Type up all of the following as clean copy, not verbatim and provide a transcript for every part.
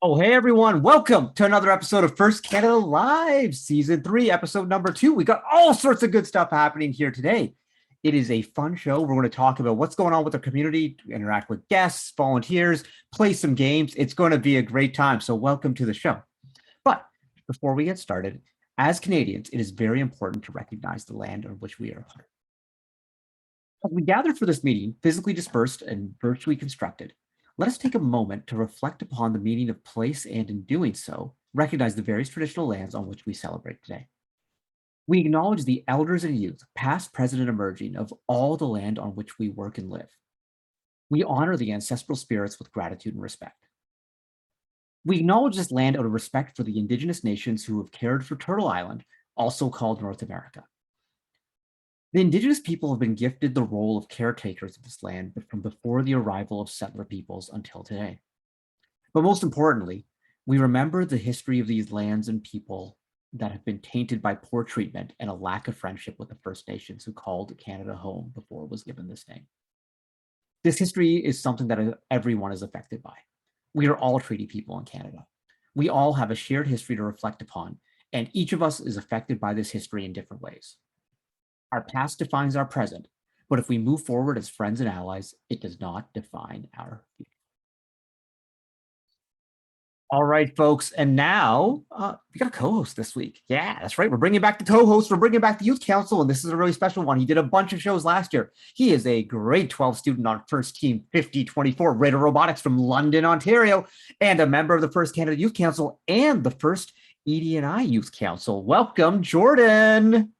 Oh, hey everyone, welcome to another episode of First Canada Live, Season 3, Episode number 2. We got all sorts of good stuff happening here today. It is a fun show. We're going to talk about what's going on with our community, interact with guests, volunteers, play some games. It's going to be a great time. So, welcome to the show. But before we get started, as Canadians, it is very important to recognize the land on which we are. As we gather for this meeting, physically dispersed and virtually constructed, let us take a moment to reflect upon the meaning of place and, in doing so, recognize the various traditional lands on which we celebrate today. We acknowledge the elders and youth, past, present, and emerging, of all the land on which we work and live. We honor the ancestral spirits with gratitude and respect. We acknowledge this land out of respect for the Indigenous nations who have cared for Turtle Island, also called North America. The Indigenous people have been gifted the role of caretakers of this land from before the arrival of settler peoples until today. But most importantly, we remember the history of these lands and people that have been tainted by poor treatment and a lack of friendship with the First Nations who called Canada home before it was given this name. This history is something that everyone is affected by. We are all treaty people in Canada. We all have a shared history to reflect upon, and each of us is affected by this history in different ways. Our past defines our present, but if we move forward as friends and allies, it does not define our future. All right, folks, and now we got a co-host this week. Yeah, that's right. We're bringing back the co-host. We're bringing back the Youth Council, and this is a really special one. He did a bunch of shows last year. He is a grade 12 student on First Team 5024, Radar Robotics from London, Ontario, and a member of the First Canada Youth Council and the First ED&I Youth Council. Welcome, Jordan.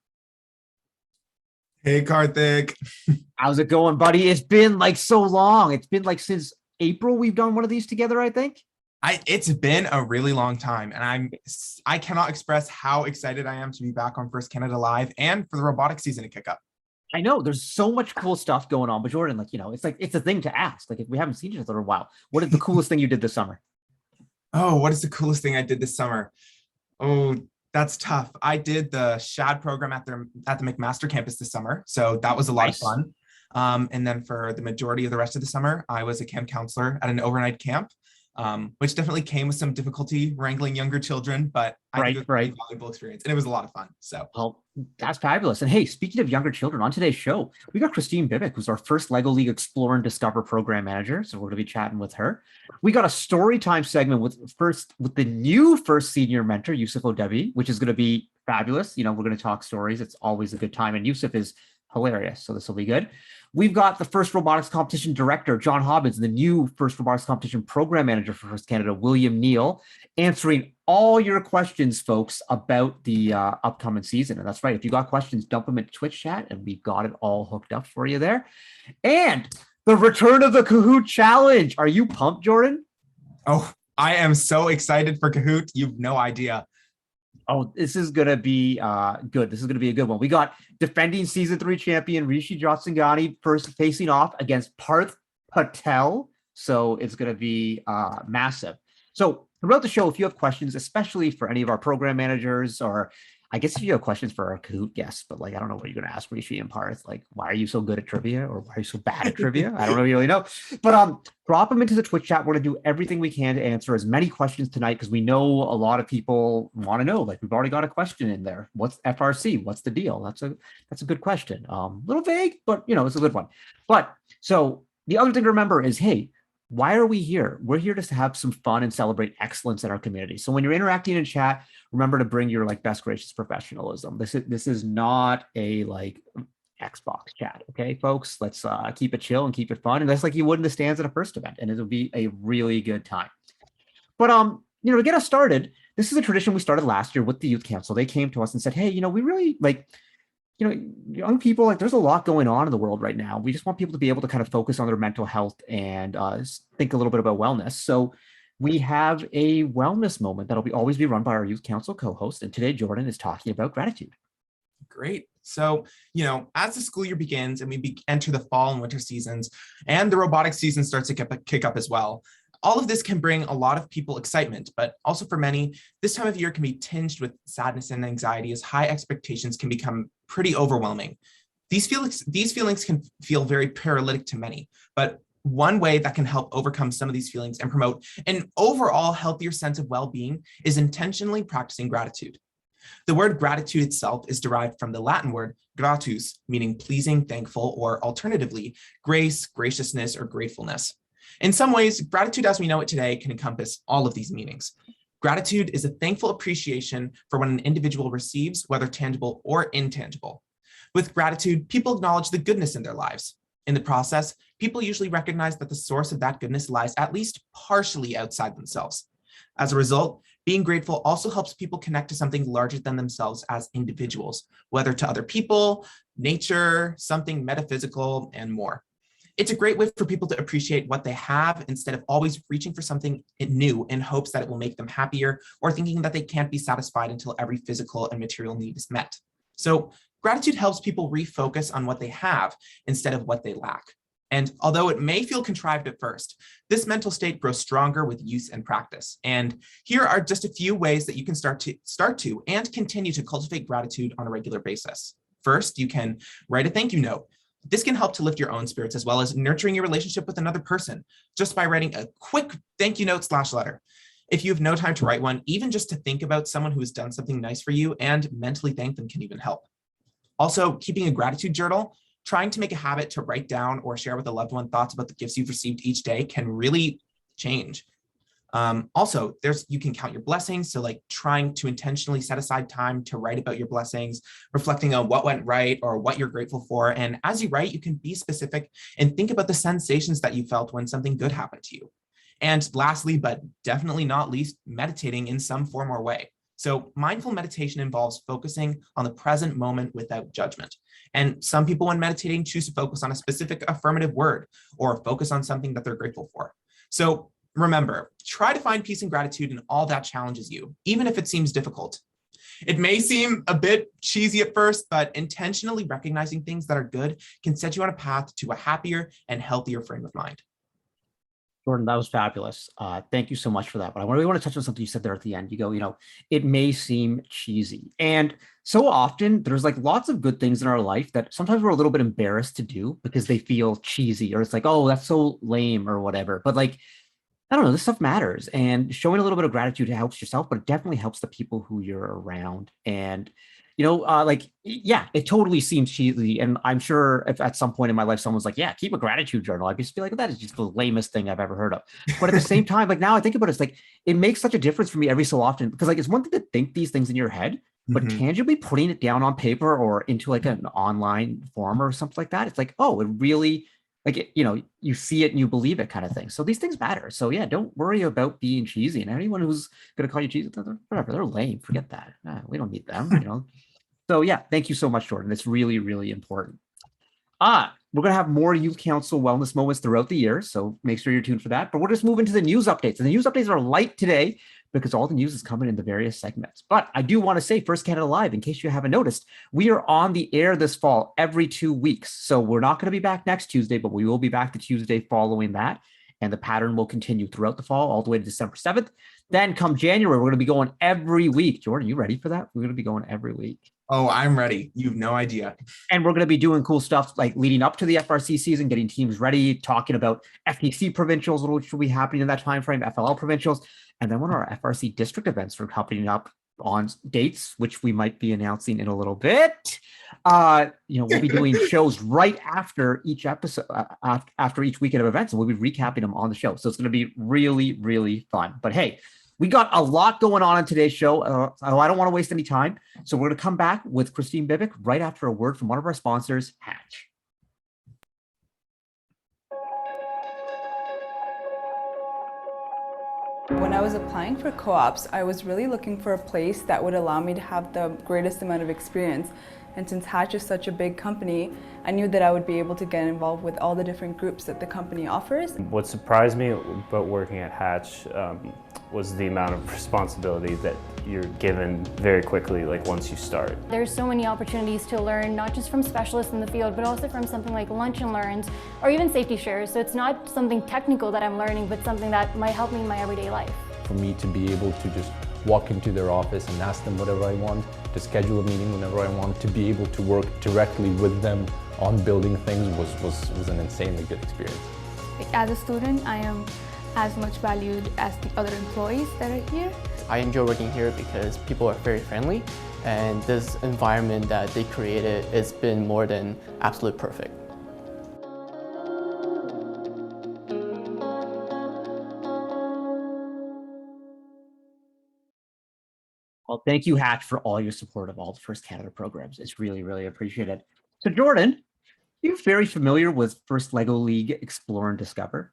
Hey, Karthik. How's it going, buddy? It's been like so long. It's been like since April we've done one of these together, I think. It's been a really long time, and I cannot express how excited I am to be back on First Canada Live and for the robotics season to kick up. I know there's so much cool stuff going on, but Jordan, it's a thing to ask. Like, if we haven't seen each other in a while, what is the coolest thing you did this summer? Oh, what is the coolest thing I did this summer? Oh, that's tough. I did the SHAD program at the McMaster campus this summer, so that was a lot of fun. And then for the majority of the rest of the summer, I was a camp counselor at an overnight camp, which definitely came with some difficulty wrangling younger children, but I think it was a really valuable experience, and it was a lot of fun. So, well, that's fabulous. And hey, speaking of younger children, on today's show, we got Christine Bibic, who's our first LEGO League Explore and Discover program manager. So we're going to be chatting with her. We got a story time segment with the new first senior mentor, Yusuf Odebiyi, which is going to be fabulous. We're going to talk stories. It's always a good time. And Yusuf is hilarious, so this will be good. We've got the first robotics competition director, John Hobbins, and the new first robotics competition program manager for First Canada, Neal, answering all your questions, folks, about the upcoming season. And that's right. If you got questions, dump them into Twitch chat, and we've got it all hooked up for you there. And the return of the Kahoot challenge. Are you pumped, Jordan? Oh, I am so excited for Kahoot. You've no idea. Oh, this is going to be good. This is going to be a good one. We got defending season 3 champion Rishi Jotsangani first facing off against Parth Patel. So it's going to be massive. So throughout the show, if you have questions, especially for any of our program managers, or I guess if you have questions for our Kahoot guests, but I don't know what you're going to ask Rishi and Parth. Why are you so good at trivia, or why are you so bad at trivia? I don't really know. But drop them into the Twitch chat. We're going to do everything we can to answer as many questions tonight, because we know a lot of people want to know. We've already got a question in there. What's FRC? What's the deal? That's a good question. A little vague, but it's a good one. But so the other thing to remember is, hey, why are we here? We're here to have some fun and celebrate excellence in our community. So when you're interacting in chat, remember to bring your best gracious professionalism. This is not a Xbox chat, okay, folks? Let's keep it chill and keep it fun, and that's like you would in the stands at a first event, and it'll be a really good time. But to get us started, this is a tradition we started last year with the Youth Council. They came to us and said, hey, we really young people, there's a lot going on in the world right now. We just want people to be able to kind of focus on their mental health and think a little bit about wellness. So we have a wellness moment that'll always be run by our Youth Council co-host. And today, Jordan is talking about gratitude. Great. So, as the school year begins and we enter the fall and winter seasons, and the robotics season starts to kick up as well, all of this can bring a lot of people excitement, but also for many, this time of year can be tinged with sadness and anxiety, as high expectations can become pretty overwhelming. These feelings can feel very paralytic to many, but one way that can help overcome some of these feelings and promote an overall healthier sense of well-being is intentionally practicing gratitude. The word gratitude itself is derived from the Latin word gratus, meaning pleasing, thankful, or alternatively, grace, graciousness, or gratefulness. In some ways, gratitude as we know it today can encompass all of these meanings. Gratitude is a thankful appreciation for what an individual receives, whether tangible or intangible. With gratitude, people acknowledge the goodness in their lives. In the process, people usually recognize that the source of that goodness lies at least partially outside themselves. As a result, being grateful also helps people connect to something larger than themselves as individuals, whether to other people, nature, something metaphysical, and more. It's a great way for people to appreciate what they have instead of always reaching for something new in hopes that it will make them happier or thinking that they can't be satisfied until every physical and material need is met. So gratitude helps people refocus on what they have instead of what they lack. And although it may feel contrived at first, this mental state grows stronger with use and practice. And here are just a few ways that you can start to and continue to cultivate gratitude on a regular basis. First, you can write a thank you note. This can help to lift your own spirits as well as nurturing your relationship with another person just by writing a quick thank you note / letter. If you have no time to write one, even just to think about someone who has done something nice for you and mentally thank them can even help. Also, keeping a gratitude journal, trying to make a habit to write down or share with a loved one thoughts about the gifts you've received each day can really change. Also, you can count your blessings. So like trying to intentionally set aside time to write about your blessings, reflecting on what went right or what you're grateful for. And as you write, you can be specific and think about the sensations that you felt when something good happened to you. And lastly, but definitely not least, meditating in some form or way. So mindful meditation involves focusing on the present moment without judgment. And some people when meditating choose to focus on a specific affirmative word or focus on something that they're grateful for. So remember, try to find peace and gratitude in all that challenges you, even if it seems difficult. It may seem a bit cheesy at first, but intentionally recognizing things that are good can set you on a path to a happier and healthier frame of mind. Jordan, that was fabulous. Thank you so much for that. But I really want to touch on something you said there at the end. You go, it may seem cheesy. And so often there's like lots of good things in our life that sometimes we're a little bit embarrassed to do because they feel cheesy or it's like, oh, that's so lame or whatever. But like, I don't know, this stuff matters, and showing a little bit of gratitude helps yourself, but it definitely helps the people who you're around. And, yeah, it totally seems cheesy. And I'm sure if at some point in my life, someone's like, yeah, keep a gratitude journal, I'd just be like, that is just the lamest thing I've ever heard of. But at the same time, like now I think about it, it's like, it makes such a difference for me every so often, because like, it's one thing to think these things in your head, but tangibly putting it down on paper or into like an online form or something like that, it's like, oh, it really, like, you see it and you believe it kind of thing. So these things matter. So yeah, don't worry about being cheesy. And anyone who's going to call you cheesy, whatever, they're lame. Forget that. We don't need them, So yeah, thank you so much, Jordan. It's really, really important. We're going to have more Youth Council wellness moments throughout the year. So make sure you're tuned for that. But we'll just move into the news updates. And the news updates are light today because all the news is coming in the various segments. But I do want to say, First Canada Live, in case you haven't noticed, we are on the air this fall every 2 weeks. So we're not going to be back next Tuesday, but we will be back the Tuesday following that. And the pattern will continue throughout the fall, all the way to December 7th. Then come January, we're going to be going every week. Jordan, you ready for that? We're going to be going every week. Oh, I'm ready. You have no idea. And we're going to be doing cool stuff like leading up to the FRC season, getting teams ready, talking about FTC provincials, which will be happening in that time frame, FLL provincials. And then one of our FRC district events are coming up on dates, which we might be announcing in a little bit. We'll be doing shows right after each episode, after each weekend of events, and we'll be recapping them on the show. So it's going to be really, really fun. But hey, we got a lot going on today's show. I don't want to waste any time. So we're going to come back with Christine Bibic right after a word from one of our sponsors, Hatch. When I was applying for co-ops, I was really looking for a place that would allow me to have the greatest amount of experience. And since Hatch is such a big company, I knew that I would be able to get involved with all the different groups that the company offers. What surprised me about working at Hatch was the amount of responsibility that you're given very quickly, like once you start. There's so many opportunities to learn, not just from specialists in the field, but also from something like Lunch and Learns, or even Safety Shares. So it's not something technical that I'm learning, but something that might help me in my everyday life. For me to be able to just walk into their office and ask them whatever I want, to schedule a meeting whenever I want, to be able to work directly with them on building things was an insanely good experience. As a student, I am as much valued as the other employees that are here. I enjoy working here because people are very friendly, and this environment that they created has been more than absolute perfect. Well, thank you, Hatch, for all your support of all the First Canada programs. It's really, really appreciated. So, Jordan, you're very familiar with First Lego League Explore and Discover.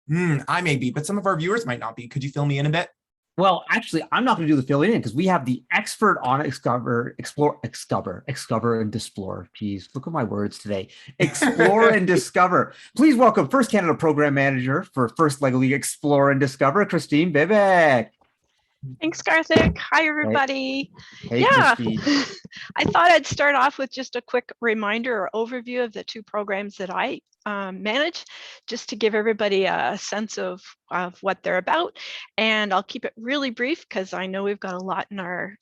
I may be, but some of our viewers might not be. Could you fill me in a bit? Well, actually, I'm not going to do the filling in because we have the expert on Excover, and Displore. Geez, look at my words today. Explore and Discover. Please welcome First Canada Program Manager for First Lego League Explore and Discover, Christine Bibic. Thanks, Karthik. Hi, everybody. Hey, Yeah, Christine. I thought I'd start off with just a quick reminder or overview of the two programs that I manage, just to give everybody a sense of what they're about. And I'll keep it really brief because I know we've got a lot in our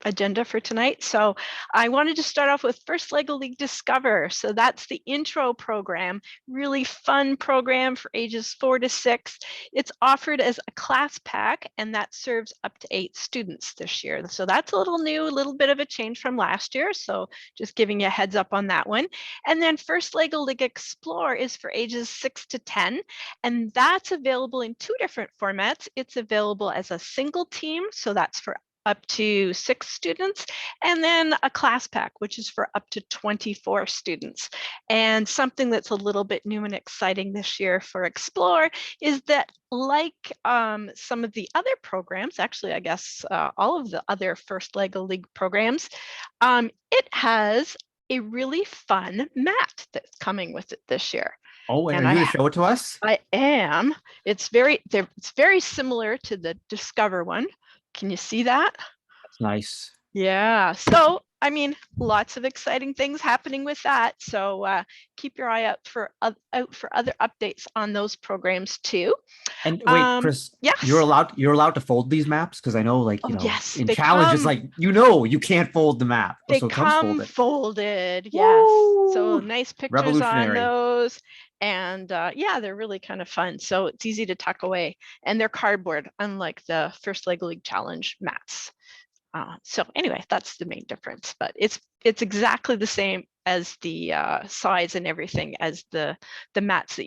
agenda for tonight. So I wanted to start off with First Lego League Discover. So that's the intro program, really fun program for ages 4 to 6. It's offered as a class pack, and that serves up to 8 students this year. So that's a little new, a little bit of a change from last year. So just giving you a heads up on that one. And then First Lego League Explore is for ages 6 to 10, and that's available in 2 different formats. It's available as a single team, so that's for up to 6 students, and then a class pack, which is for up to 24 students. And something that's a little bit new and exciting this year for Explore is that, like some of the other programs, actually, I guess all of the other First Lego League programs, it has a really fun mat that's coming with it this year. Oh, and are you going to show it to us? I am. It's very similar to the Discover one. Can you see that? That's nice. Yeah. So, I mean, lots of exciting things happening with that. So keep your eye out for other updates on those programs too. And wait, Chris, yes. you're allowed to fold these maps, because I know, like, you know, yes, in challenges, like, you can't fold the map. They so come folded. Yes. Woo! So nice pictures on Revolutionary. those. And yeah, they're really kind of fun. So it's easy to tuck away, and they're cardboard, unlike the First Lego League Challenge mats. So anyway, that's the main difference, but it's exactly the same as the size and everything as the mats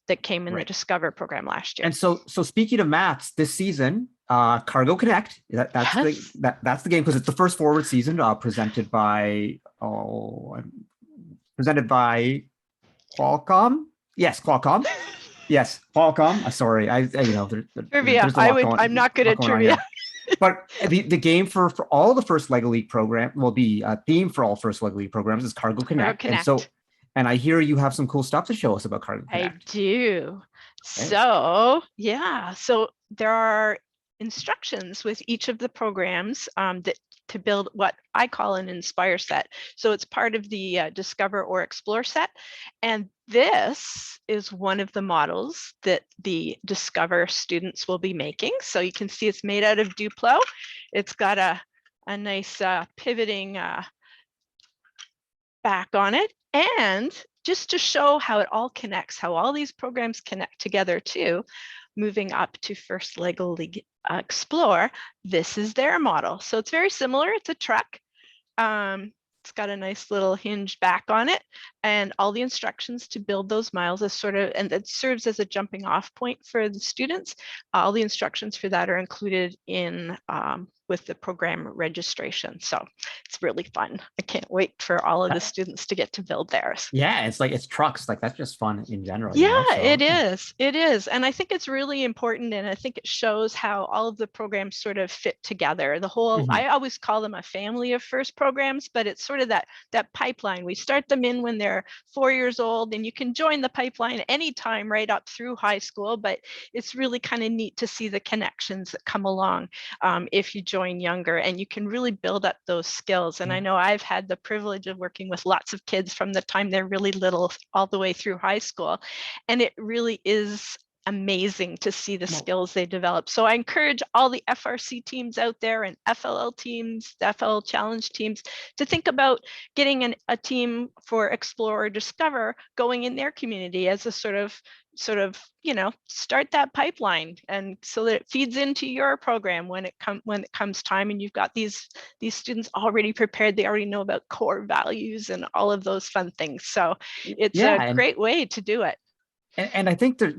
that came in the Discover program last year. And so speaking of mats, this season, Cargo Connect, that's the game, because it's the first forward season, presented by Qualcomm. Yes, Qualcomm. Yes, Qualcomm. Sorry, trivia. I'm not good at trivia. But the game for all the First Lego League program, well, the theme for all First Lego League programs is Cargo Connect. And I hear you have some cool stuff to show us about Cargo Connect. I do. Okay. So yeah, so there are instructions with each of the programs to build what I call an Inspire set. So it's part of the Discover or Explore set. And this is one of the models that the Discover students will be making. So you can see it's made out of Duplo. It's got a nice pivoting back on it. And just to show how it all connects, how all these programs connect together too, moving up to First Lego League Explore, this is their model. So it's very similar. It's a truck. It's got a nice little hinge back on it, and all the instructions to build those miles is and it serves as a jumping off point for the students. All the instructions for that are included in with the program registration. So it's really fun. I can't wait for all of the students to get to build theirs. Yeah, it's trucks. Like, that's just fun in general. Yeah, it is. It is. And I think it's really important. And I think it shows how all of the programs sort of fit together. The whole, I always call them a family of FIRST programs, but it's sort of that pipeline. We start them in when they're 4 years old, and you can join the pipeline anytime right up through high school. But it's really kind of neat to see the connections that come along if you join younger, and you can really build up those skills. And I know I've had the privilege of working with lots of kids from the time they're really little all the way through high school, and it really is amazing to see the skills they develop. So I encourage all the FRC teams out there and FLL teams, the FLL Challenge teams, to think about getting a team for Explore or Discover going in their community as a sort of, start that pipeline, and so that it feeds into your program when it comes time, and you've got these students already prepared. They already know about core values and all of those fun things. So it's a great way to do it. And I think that,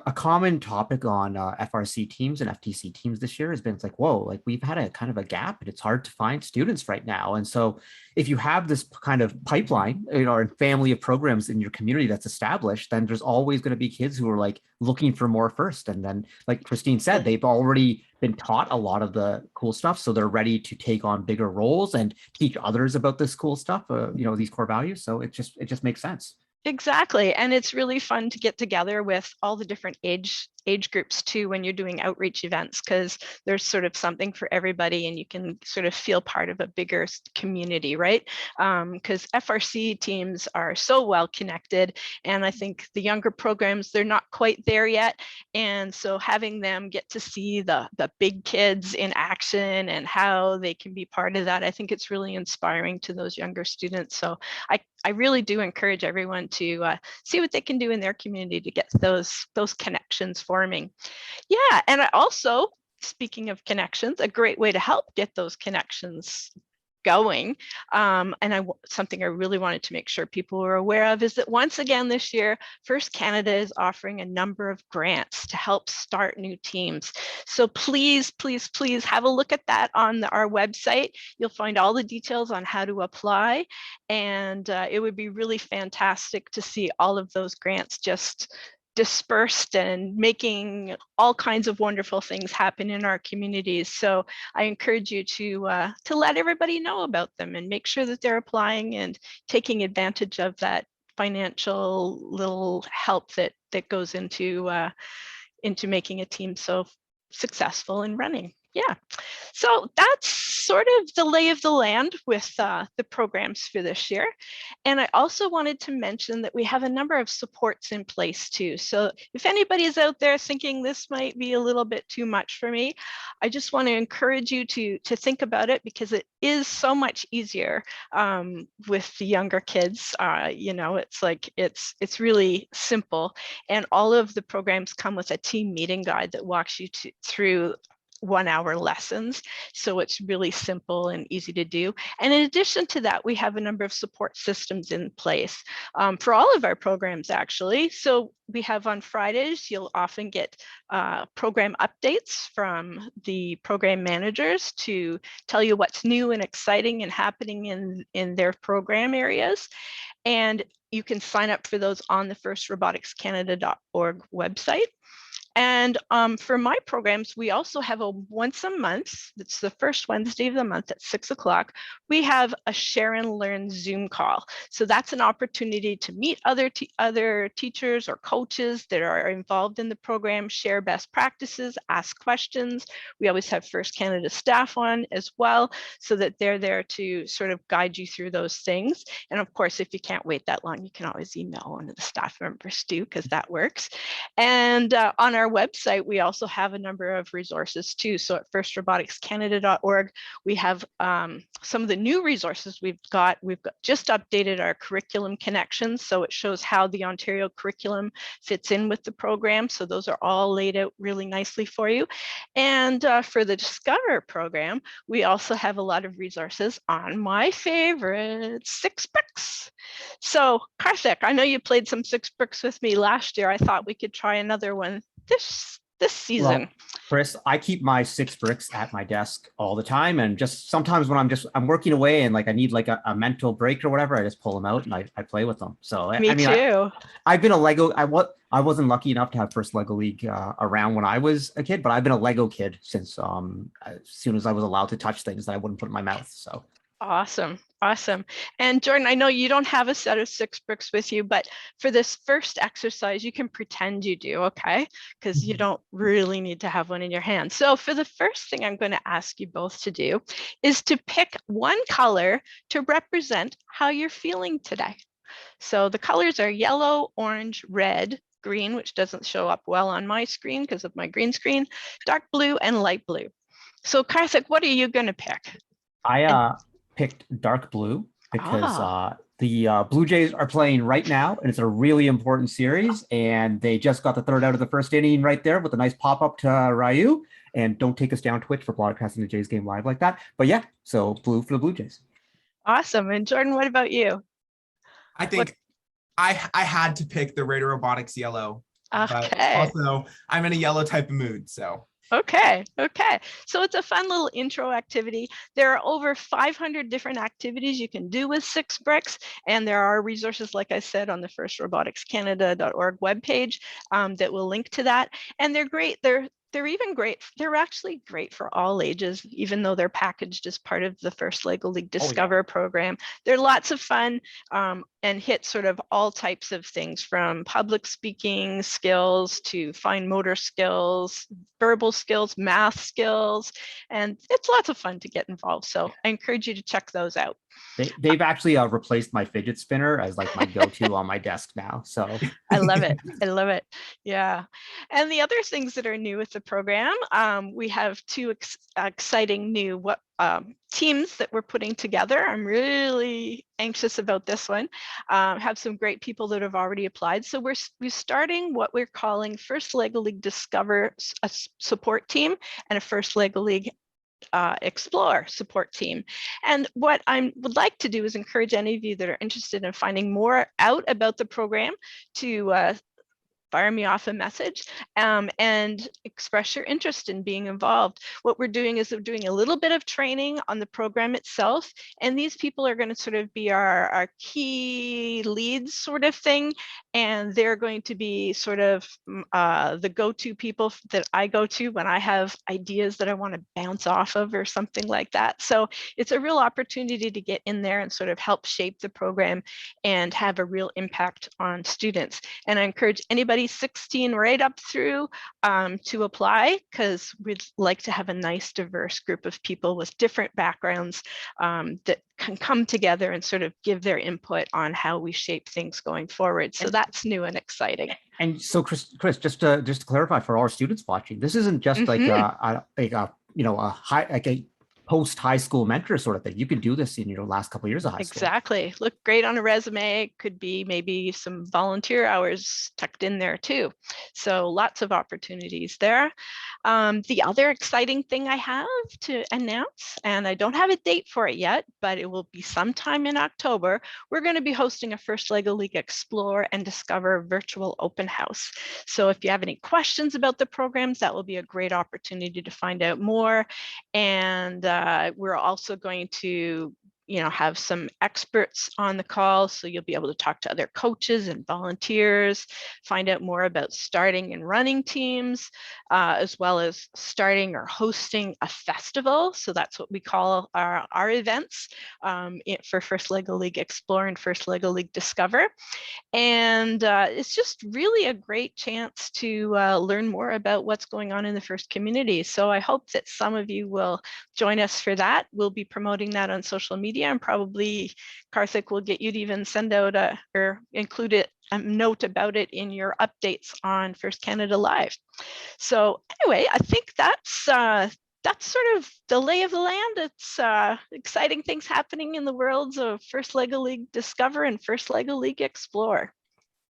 a common topic on FRC teams and FTC teams this year has been, it's like, whoa, like we've had a kind of a gap and it's hard to find students right now. And so if you have this kind of pipeline, or family of programs in your community that's established, then there's always going to be kids who are like looking for more first. And then, like Christine said, they've already been taught a lot of the cool stuff. So they're ready to take on bigger roles and teach others about this cool stuff, these core values. So it just makes sense. Exactly. And it's really fun to get together with all the different age groups too when you're doing outreach events, because there's sort of something for everybody and you can sort of feel part of a bigger community, right? Because FRC teams are so well connected, and I think the younger programs, they're not quite there yet. And so having them get to see the big kids in action and how they can be part of that, I think it's really inspiring to those younger students. So I really do encourage everyone to see what they can do in their community to get those connections forming. Yeah, and I also, speaking of connections, a great way to help get those connections going, something I really wanted to make sure people were aware of, is that once again this year, First Canada is offering a number of grants to help start new teams. So please, please, please have a look at that on our website. You'll find all the details on how to apply, and it would be really fantastic to see all of those grants just dispersed and making all kinds of wonderful things happen in our communities. So I encourage you to let everybody know about them and make sure that they're applying and taking advantage of that financial little help that goes into making a team so successful and running. Yeah, so that's sort of the lay of the land with the programs for this year. And I also wanted to mention that we have a number of supports in place too. So if anybody is out there thinking this might be a little bit too much for me, I just want to encourage you to think about it, because it is so much easier with the younger kids. It's like it's really simple, and all of the programs come with a team meeting guide that walks you through 1-hour lessons. So it's really simple and easy to do. And in addition to that, we have a number of support systems in place for all of our programs, actually. So we have on Fridays, you'll often get program updates from the program managers to tell you what's new and exciting and happening in their program areas. And you can sign up for those on the firstroboticscanada.org website. And for my programs, we also have a once a month, it's the first Wednesday of the month at 6 o'clock, we have a Share and Learn Zoom call. So that's an opportunity to meet other teachers or coaches that are involved in the program, share best practices, ask questions. We always have First Canada staff on as well, so that they're there to sort of guide you through those things. And of course, if you can't wait that long, you can always email one of the staff members too, because that works. And on our website, we also have a number of resources too. So at firstroboticscanada.org, we have some of the new resources we've got just updated our curriculum connections. So it shows how the Ontario curriculum fits in with the program. So those are all laid out really nicely for you. And for the Discover program, we also have a lot of resources on my favorite, Six Bricks. So Karthik, I know you played some Six Bricks with me last year. I thought we could try another one this season. Well, Chris, I keep my 6 bricks at my desk all the time, and just sometimes when I'm working away and like I need like a mental break or whatever, I just pull them out and I play with them. So Me too. I've been a Lego. I wasn't lucky enough to have First Lego League around when I was a kid, but I've been a Lego kid since as soon as I was allowed to touch things that I wouldn't put in my mouth. So awesome. And Jordan, I know you don't have a set of 6 bricks with you, but for this first exercise, you can pretend you do, okay? Because you don't really need to have one in your hand. So for the first thing I'm going to ask you both to do is to pick one color to represent how you're feeling today. So the colors are yellow, orange, red, green, which doesn't show up well on my screen because of my green screen, dark blue, and light blue. So Karthik, what are you going to pick? I picked dark blue because the Blue Jays are playing right now, and it's a really important series. And they just got the third out of the first inning right there with a nice pop up to Ryu. And don't take us down Twitch for broadcasting the Jays game live like that. But yeah, so blue for the Blue Jays. Awesome. And Jordan, what about you? I think I had to pick the Raider Robotics yellow. Okay. But also, I'm in a yellow type of mood, so. Okay. So it's a fun little intro activity. There are over 500 different activities you can do with 6 bricks, and there are resources, like I said, on the firstroboticscanada.org webpage that will link to that. And they're great. They're even great. They're actually great for all ages, even though they're packaged as part of the First Lego League Discover program. They're lots of fun and hit sort of all types of things, from public speaking skills to fine motor skills, verbal skills, math skills, and it's lots of fun to get involved. So I encourage you to check those out. They've actually replaced my fidget spinner as like my go-to on my desk now. So I love it. I love it. Yeah. And the other things that are new with the program, we have 2 exciting new teams that we're putting together. I'm really anxious about this one. Have some great people that have already applied. So we're starting what we're calling First Lego League Discover a support team and a First Lego League Explore support team. And what I would like to do is encourage any of you that are interested in finding more out about the program to fire me off a message and express your interest in being involved. What we're doing is we're doing a little bit of training on the program itself, and these people are going to sort of be our key leads sort of thing, and they're going to be sort of the go-to people that I go to when I have ideas that I want to bounce off of or something like that. So it's a real opportunity to get in there and sort of help shape the program and have a real impact on students. And I encourage anybody 16 right up through to apply, because we'd like to have a nice diverse group of people with different backgrounds that can come together and sort of give their input on how we shape things going forward. So that's new and exciting. And so Chris, just to clarify for our students watching, this isn't just like a post high school mentor sort of thing. You can do this in your last couple of years of high school. Exactly. Look great on a resume. Could be maybe some volunteer hours tucked in there too. So lots of opportunities there. The other exciting thing I have to announce, and I don't have a date for it yet, but it will be sometime in October, we're going to be hosting a First Lego League Explore and Discover virtual open house. So if you have any questions about the programs, that will be a great opportunity to find out more. And we're also going to have some experts on the call, so you'll be able to talk to other coaches and volunteers, find out more about starting and running teams, as well as starting or hosting a festival. So that's what we call our events for First Lego League Explore and First Lego League Discover. And it's just really a great chance to learn more about what's going on in the FIRST community. So I hope that some of you will join us for that. We'll be promoting that on social media, and probably Karthik will get you to even send out or include a note about it in your updates on First Canada Live. So anyway, I think that's sort of the lay of the land. It's exciting things happening in the worlds of First Lego League Discover and First Lego League Explore.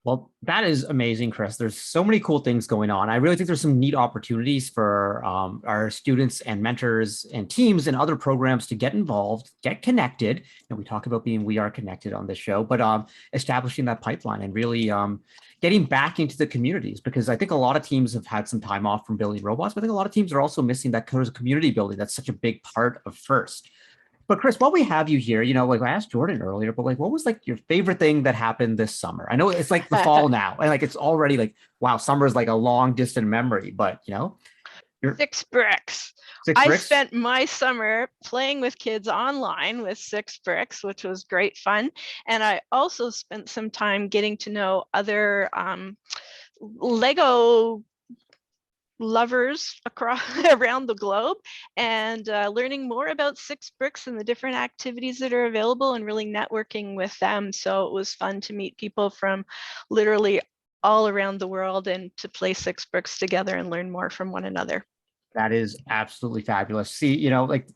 Well, that is amazing, Chris. There's so many cool things going on. I really think there's some neat opportunities for our students and mentors and teams and other programs to get involved, get connected. And we talk about We Are Connected on this show, but establishing that pipeline and really getting back into the communities, because I think a lot of teams have had some time off from building robots, but I think a lot of teams are also missing that community building. That's such a big part of FIRST. But Chris, while we have you here, like I asked Jordan earlier, but like, what was like your favorite thing that happened this summer? I know it's like the fall now, and like it's already like, wow, summer is like a long distant memory. But you're 6 bricks. I spent my summer playing with kids online with 6 bricks, which was great fun, and I also spent some time getting to know other Lego lovers around the globe, and learning more about 6 bricks and the different activities that are available, and really networking with them. So it was fun to meet people from literally all around the world and to play Six Bricks together and learn more from one another. That is absolutely fabulous. See, like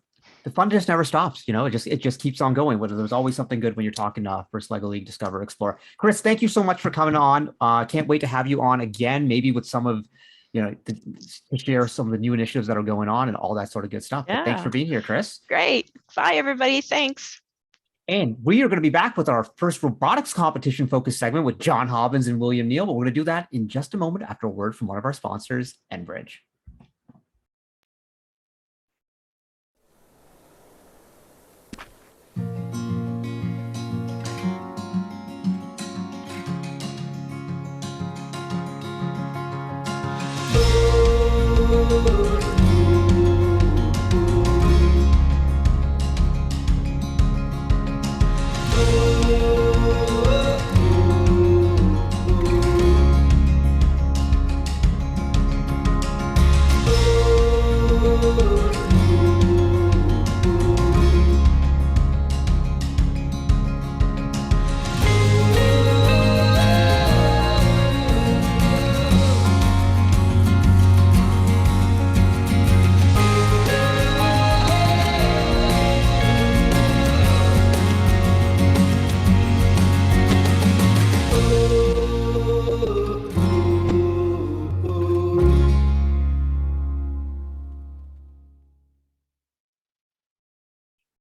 the fun just never stops. It just keeps on going. Whether there's always something good when you're talking First Lego League, Discover, Explore. Chris, thank you so much for coming on. Can't wait to have you on again, maybe with some of, to share some of the new initiatives that are going on and all that sort of good stuff. But thanks for being here, Chris. Great. Bye, everybody. Thanks. And we are going to be back with our first robotics competition focus segment with John Hobbins and William Neal. But we're going to do that in just a moment after a word from one of our sponsors, Enbridge.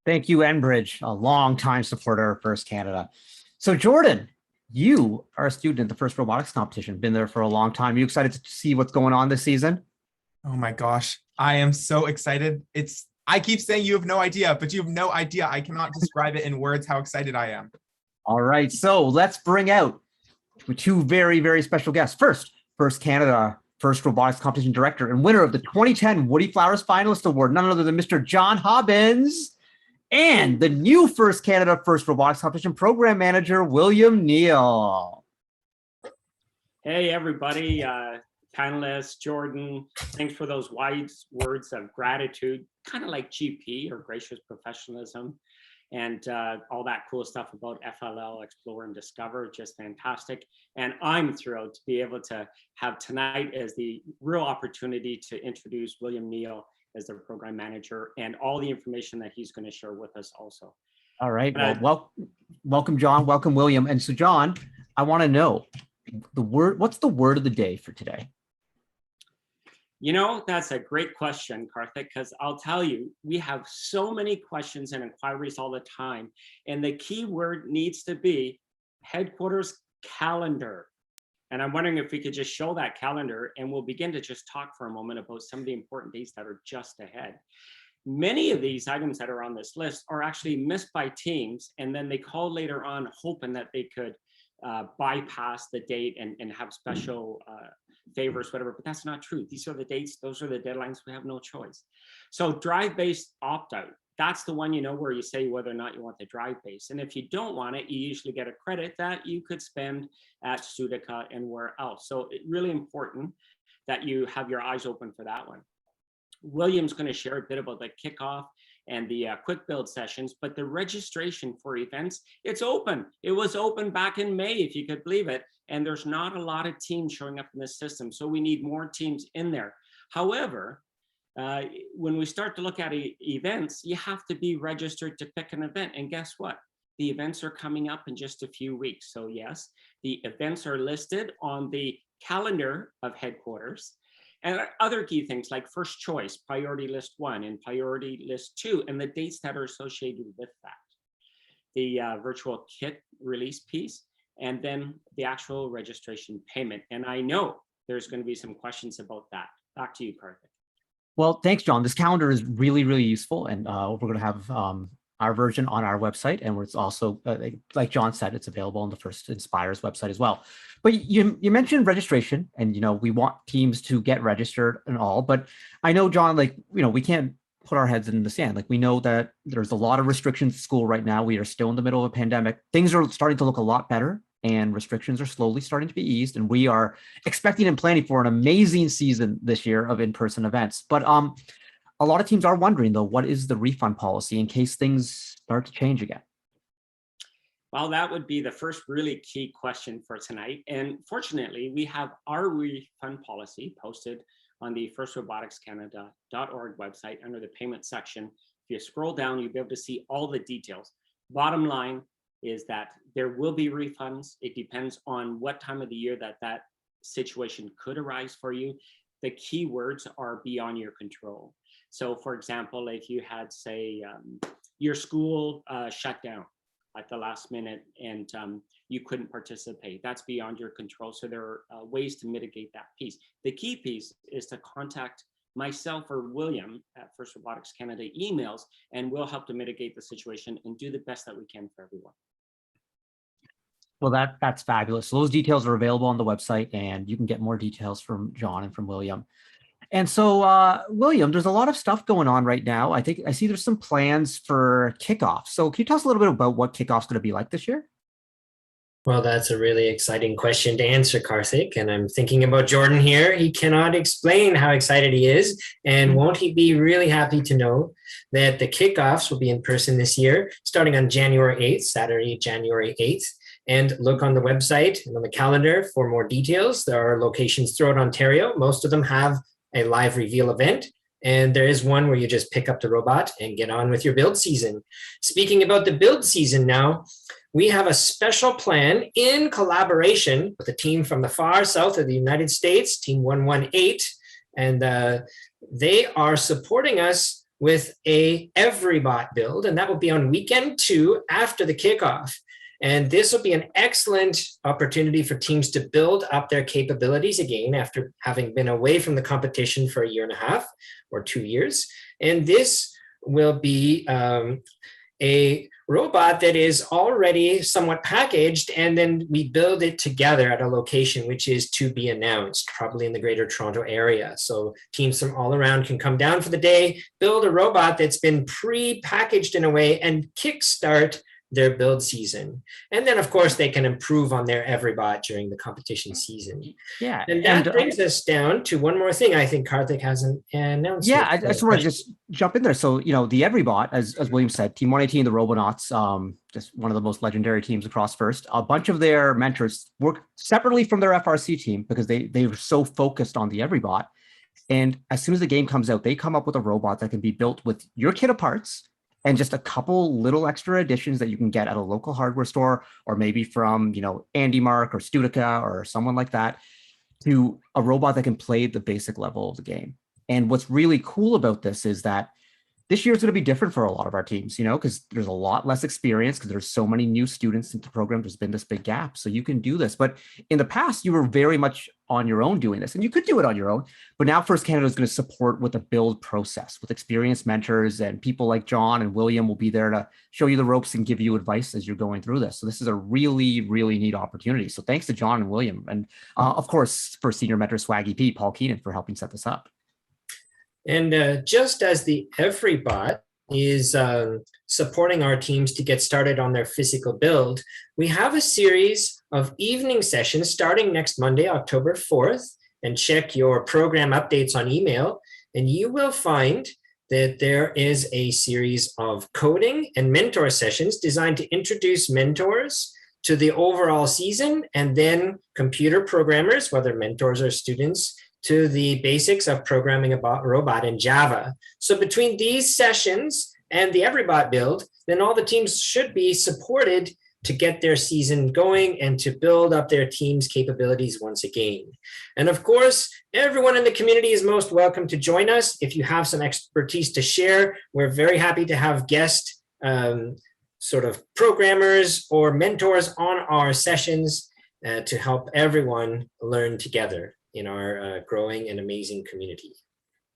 Thank you, Enbridge, a long-time supporter of First Canada. So, Jordan, you are a student at the First Robotics Competition, been there for a long time. Are you excited to see what's going on this season? Oh my gosh, I am so excited. I keep saying you have no idea, but you have no idea. I cannot describe it in words how excited I am. All right, so let's bring out two very, very special guests. First Canada First Robotics Competition Director and winner of the 2010 Woody Flowers Finalist Award, none other than Mr. John Hobbins. And the new First Canada First Robotics Competition Program Manager, William Neal. Hey, everybody, panelists, Jordan, thanks for those wise words of gratitude, kind of like GP or gracious professionalism and all that cool stuff about FLL, Explore and Discover, just fantastic. And I'm thrilled to be able to have tonight as the real opportunity to introduce William Neal as their program manager and all the information that he's going to share with us also. All right. Well, welcome, John. Welcome, William. And so, John, I want to know what's the word of the day for today? That's a great question, Karthik, because I'll tell you, we have so many questions and inquiries all the time. And the key word needs to be headquarters calendar. And I'm wondering if we could just show that calendar and we'll begin to just talk for a moment about some of the important dates that are just ahead. Many of these items that are on this list are actually missed by teams, and then they call later on hoping that they could bypass the date and have special favors, whatever, but that's not true. These are the dates, those are the deadlines, we have no choice. So drive-based opt-out, that's the one, where you say whether or not you want the drive-based. And if you don't want it, you usually get a credit that you could spend at Sudica and where else. So it's really important that you have your eyes open for that one. William's going to share a bit about the kickoff and the quick build sessions, but the registration for events, it's open. It was open back in May, if you could believe it. And there's not a lot of teams showing up in this system. So we need more teams in there. However, when we start to look at events, you have to be registered to pick an event. And guess what? The events are coming up in just a few weeks. So yes, the events are listed on the calendar of headquarters. And other key things like first choice, priority list 1 and priority list 2, and the dates that are associated with that. The virtual kit release piece, and then the actual registration payment. And I know there's going to be some questions about that. Back to you, Karthik. Well, thanks, John. This calendar is really, really useful. And we're going to have our version on our website. And it's also, like John said, it's available on the First Inspire's website as well. But you mentioned registration and, we want teams to get registered and all. But I know, John, we can't put our heads in the sand. We know that there's a lot of restrictions at school right now. We are still in the middle of a pandemic. Things are starting to look a lot better. And restrictions are slowly starting to be eased, and we are expecting and planning for an amazing season this year of in-person events. But a lot of teams are wondering, though, what is the refund policy in case things start to change again? Well, that would be the first really key question for tonight. And fortunately, we have our refund policy posted on the firstroboticscanada.org website under the payment section. If you scroll down, you'll be able to see all the details. Bottom line is that there will be refunds. It depends on what time of the year that situation could arise for you. The key words are beyond your control. So for example, if you had, say, your school shut down at the last minute and you couldn't participate, that's beyond your control. So there are ways to mitigate that piece. The key piece is to contact myself or William at First Robotics Canada emails, and we'll help to mitigate the situation and do the best that we can for everyone. Well, that's fabulous. So those details are available on the website, and you can get more details from John and from William. And so, William, there's a lot of stuff going on right now. I think I see there's some plans for kickoff. So can you tell us a little bit about what kickoff's going to be like this year? Well, that's a really exciting question to answer, Karthik. And I'm thinking about Jordan here. He cannot explain how excited he is. And won't he be really happy to know that the kickoffs will be in person this year, starting on January 8th, Saturday, January 8th. And look on the website and on the calendar for more details. There are locations throughout Ontario. Most of them have a live reveal event. And there is one where you just pick up the robot and get on with your build season. Speaking about the build season now, we have a special plan in collaboration with a team from the far south of the United States, Team 118, and they are supporting us with a EveryBot build, and that will be on weekend 2 after the kickoff. And this will be an excellent opportunity for teams to build up their capabilities again after having been away from the competition for a year and a half or 2 years. And this will be a robot that is already somewhat packaged, and then we build it together at a location which is to be announced, probably in the Greater Toronto area. So teams from all around can come down for the day, build a robot that's been pre-packaged in a way, and kickstart their build season. And then of course they can improve on their EveryBot during the competition season. Yeah. And that brings us down to one more thing I think Karthik hasn't announced. Yeah, I just want to just jump in there. So, you know, the EveryBot, as William said, Team 118, the Robonauts, just one of the most legendary teams across First, a bunch of their mentors work separately from their FRC team because they were so focused on the EveryBot. And as soon as the game comes out, they come up with a robot that can be built with your kit of parts and just a couple little extra additions that you can get at a local hardware store, or maybe from, you know, Andy Mark or Studica or someone like that, to a robot that can play the basic level of the game. And what's really cool about this is that this year is going to be different for a lot of our teams, you know, because there's a lot less experience because there's so many new students into the program. There's been this big gap. So you can do this. But in the past, you were very much on your own doing this, and you could do it on your own. But now First Canada is going to support with a build process with experienced mentors, and people like John and William will be there to show you the ropes and give you advice as you're going through this. So this is a really, really neat opportunity. So thanks to John and William. And of course, for senior mentor Swaggy Pete, Paul Keenan, for helping set this up. And just as the EveryBot is supporting our teams to get started on their physical build, we have a series of evening sessions starting next Monday, October 4th, and check your program updates on email, and you will find that there is a series of coding and mentor sessions designed to introduce mentors to the overall season, and then computer programmers, whether mentors or students, to the basics of programming a robot in Java. So between these sessions and the EveryBot build, then all the teams should be supported to get their season going and to build up their team's capabilities once again. And of course, everyone in the community is most welcome to join us. If you have some expertise to share, we're very happy to have guest sort of programmers or mentors on our sessions to help everyone learn together in our growing and amazing community.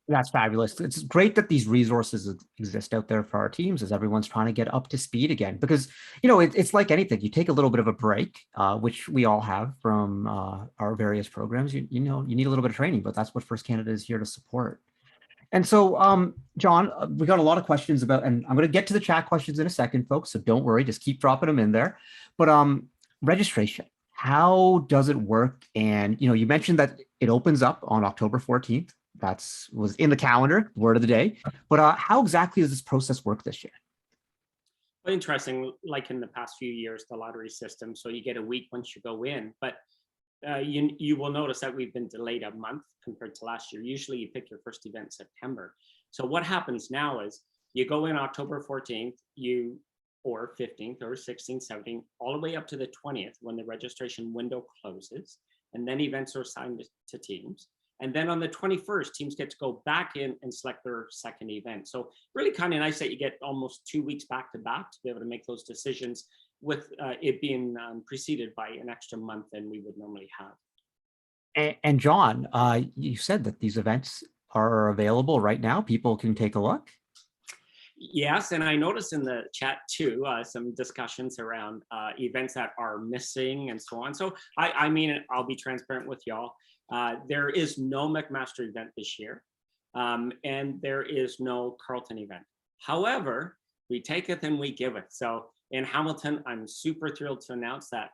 That's fabulous. It's great that these resources exist out there for our teams as everyone's trying to get up to speed again, because, you know, it's like anything. You take a little bit of a break, which we all have from our various programs. You know, you need a little bit of training, but that's what First Canada is here to support. And so, John, we got a lot of questions about, and I'm going to get to the chat questions in a second, folks, so don't worry, just keep dropping them in there. But registration, how does it work? And, you know, you mentioned that it opens up on October 14th. Was in the calendar, word of the day. But how exactly does this process work this year? Interesting, like in the past few years, the lottery system, so you get a week once you go in, but you will notice that we've been delayed a month compared to last year. Usually you pick your first event in September. So what happens now is you go in October 14th, or 15th or 16th, 17th, all the way up to the 20th when the registration window closes, and then events are assigned to teams. And then on the 21st, teams get to go back in and select their second event. So really kind of nice that you get almost 2 weeks back to back to be able to make those decisions with it being preceded by an extra month than we would normally have. And John, you said that these events are available right now. People can take a look. Yes, and I noticed in the chat too, some discussions around events that are missing and so on. So I mean, I'll be transparent with y'all. There is no McMaster event this year, and there is no Carleton event. However, we take it and we give it. So in Hamilton, I'm super thrilled to announce that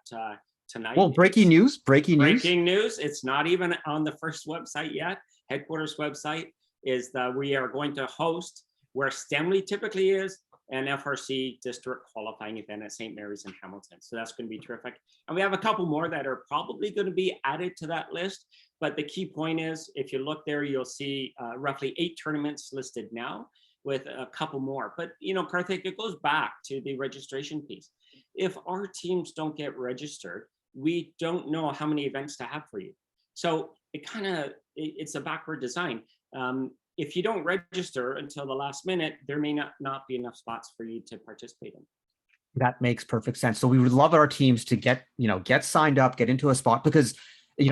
tonight. Well, breaking news. Breaking news. It's not even on the first website yet. Headquarters website is that we are going to host where STEMLY typically is, an FRC district qualifying event at St. Mary's in Hamilton. So that's going to be terrific. And we have a couple more that are probably going to be added to that list. But the key point is, if you look there, you'll see roughly 8 tournaments listed now with a couple more. But, you know, Karthik, it goes back to the registration piece. If our teams don't get registered, we don't know how many events to have for you. So it's a backward design. If you don't register until the last minute, there may not be enough spots for you to participate in. That makes perfect sense. So we would love our teams to get signed up, get into a spot, because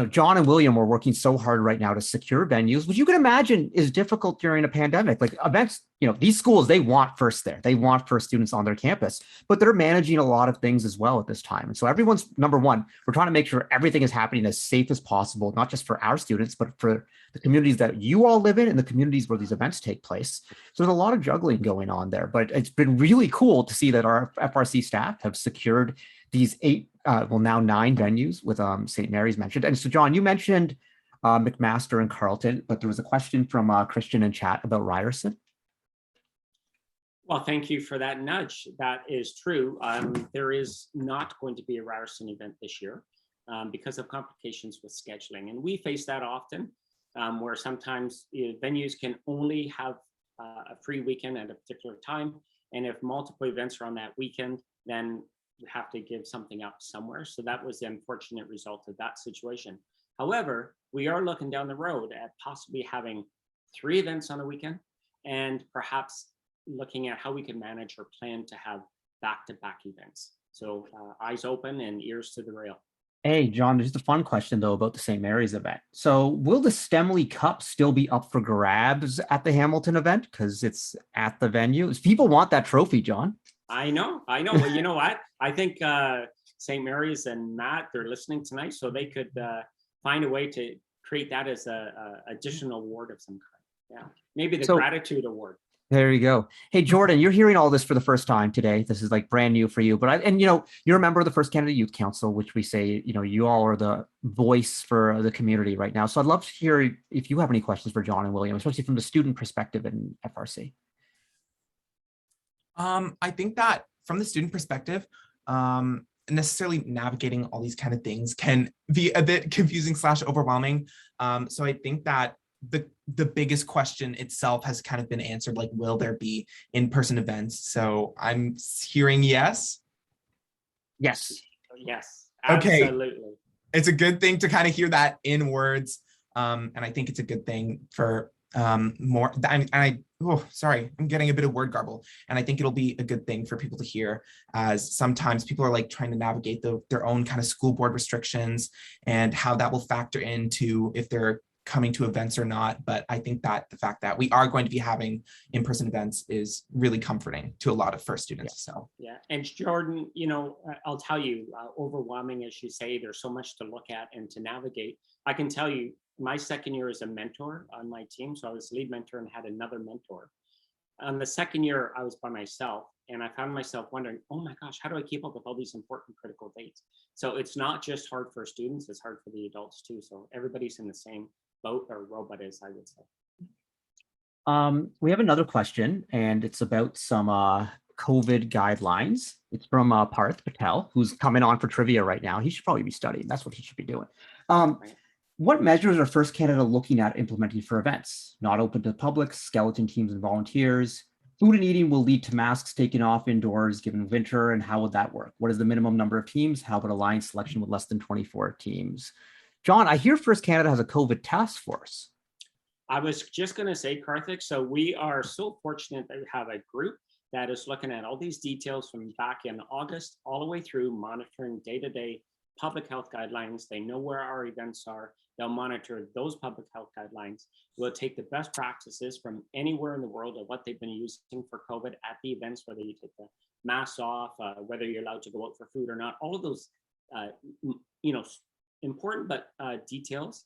John and William are working so hard right now to secure venues, which you can imagine is difficult during a pandemic. Like events, these schools, they want first there. They want first students on their campus, but they're managing a lot of things as well at this time. And so everyone's, number one, we're trying to make sure everything is happening as safe as possible, not just for our students, but for the communities that you all live in and the communities where these events take place. So there's a lot of juggling going on there, but it's been really cool to see that our FRC staff have secured these 8, now 9 venues with St. Mary's mentioned. And so, John, you mentioned McMaster and Carleton, but there was a question from Christian in chat about Ryerson. Well, thank you for that nudge. That is true. There is not going to be a Ryerson event this year because of complications with scheduling. And we face that often, where sometimes venues can only have a free weekend at a particular time. And if multiple events are on that weekend, then we have to give something up somewhere. So that was the unfortunate result of that situation. However, we are looking down the road at possibly having 3 events on a weekend, and perhaps looking at how we can manage or plan to have back-to-back events. So eyes open and ears to the rail. Hey, John, there's a fun question though about the St. Mary's event. So will the STEMLY Cup still be up for grabs at the Hamilton event? Because it's at the venue. People want that trophy, John. I know. Well, you know what? I think St. Mary's and Matt, they're listening tonight, so they could find a way to create that as a additional award of some kind. Yeah, maybe the gratitude award. There you go. Hey, Jordan, you're hearing all this for the first time today. This is like brand new for you, but you're a member of the First Canada Youth Council, which we say, you all are the voice for the community right now. So I'd love to hear if you have any questions for John and William, especially from the student perspective in FRC. I think that from the student perspective, necessarily navigating all these kind of things can be a bit confusing / overwhelming. So I think that the biggest question itself has kind of been answered, like, will there be in-person events? So I'm hearing yes. Yes. Yes, Okay. absolutely. It's a good thing to kind of hear that in words. And I think it's a good thing for more. Sorry, I'm getting a bit of word garble. And I think it'll be a good thing for people to hear, as sometimes people are like trying to navigate their own kind of school board restrictions and how that will factor into if they're coming to events or not. But I think that the fact that we are going to be having in-person events is really comforting to a lot of first students. So yeah, and Jordan, I'll tell you, overwhelming as you say, there's so much to look at and to navigate. I can tell you, my second year as a mentor on my team, so I was lead mentor and had another mentor. On the second year, I was by myself, and I found myself wondering, oh my gosh, how do I keep up with all these important critical dates? So it's not just hard for students, it's hard for the adults too. So everybody's in the same boat, or robot is, I would say. We have another question, and it's about some COVID guidelines. It's from Parth Patel, who's coming on for trivia right now. He should probably be studying. That's what he should be doing. What measures are First Canada looking at implementing for events? Not open to the public, skeleton teams and volunteers. Food and eating will lead to masks taken off indoors given winter, and how would that work? What is the minimum number of teams? How about alliance selection with less than 24 teams? John, I hear First Canada has a COVID task force. I was just going to say, Karthik, so we are so fortunate that we have a group that is looking at all these details from back in August all the way through, monitoring day-to-day public health guidelines. They know where our events are. They'll monitor those public health guidelines. We'll take the best practices from anywhere in the world of what they've been using for COVID at the events, whether you take the masks off, whether you're allowed to go out for food or not, all of those, important but details.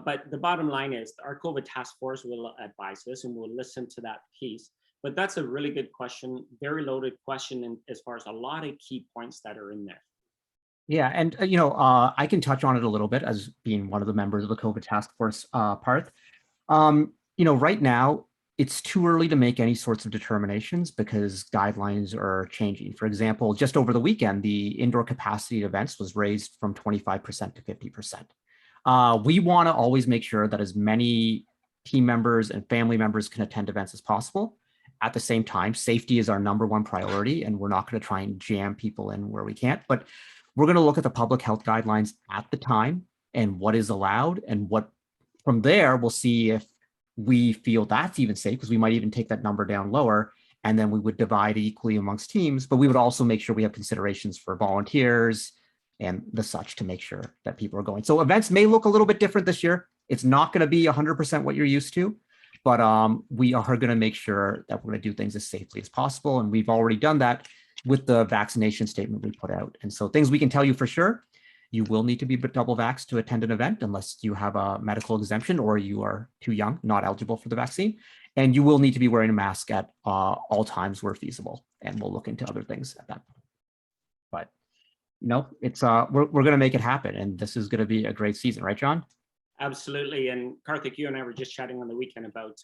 But the bottom line is our COVID task force will advise this, and we'll listen to that piece. But that's a really good question, very loaded question, as far as a lot of key points that are in there. Yeah, and I can touch on it a little bit as being one of the members of the COVID task force, Parth. Right now, it's too early to make any sorts of determinations because guidelines are changing. For example, just over the weekend, the indoor capacity at events was raised from 25% to 50%. We want to always make sure that as many team members and family members can attend events as possible. At the same time, safety is our number one priority, and we're not going to try and jam people in where we can't. But we're going to look at the public health guidelines at the time and what is allowed, and what from there we'll see if we feel that's even safe, because we might even take that number down lower, and then we would divide equally amongst teams. But we would also make sure we have considerations for volunteers and the such to make sure that people are going. So events may look a little bit different this year. It's not going to be 100% what you're used to, but we are going to make sure that we're going to do things as safely as possible. And we've already done that with the vaccination statement we put out. And so things we can tell you for sure: you will need to be double vaxxed to attend an event unless you have a medical exemption or you are too young, not eligible for the vaccine. And you will need to be wearing a mask at all times where feasible. And we'll look into other things at that point. But it's we're going to make it happen. And this is going to be a great season, right, John? Absolutely. And Karthik, you and I were just chatting on the weekend about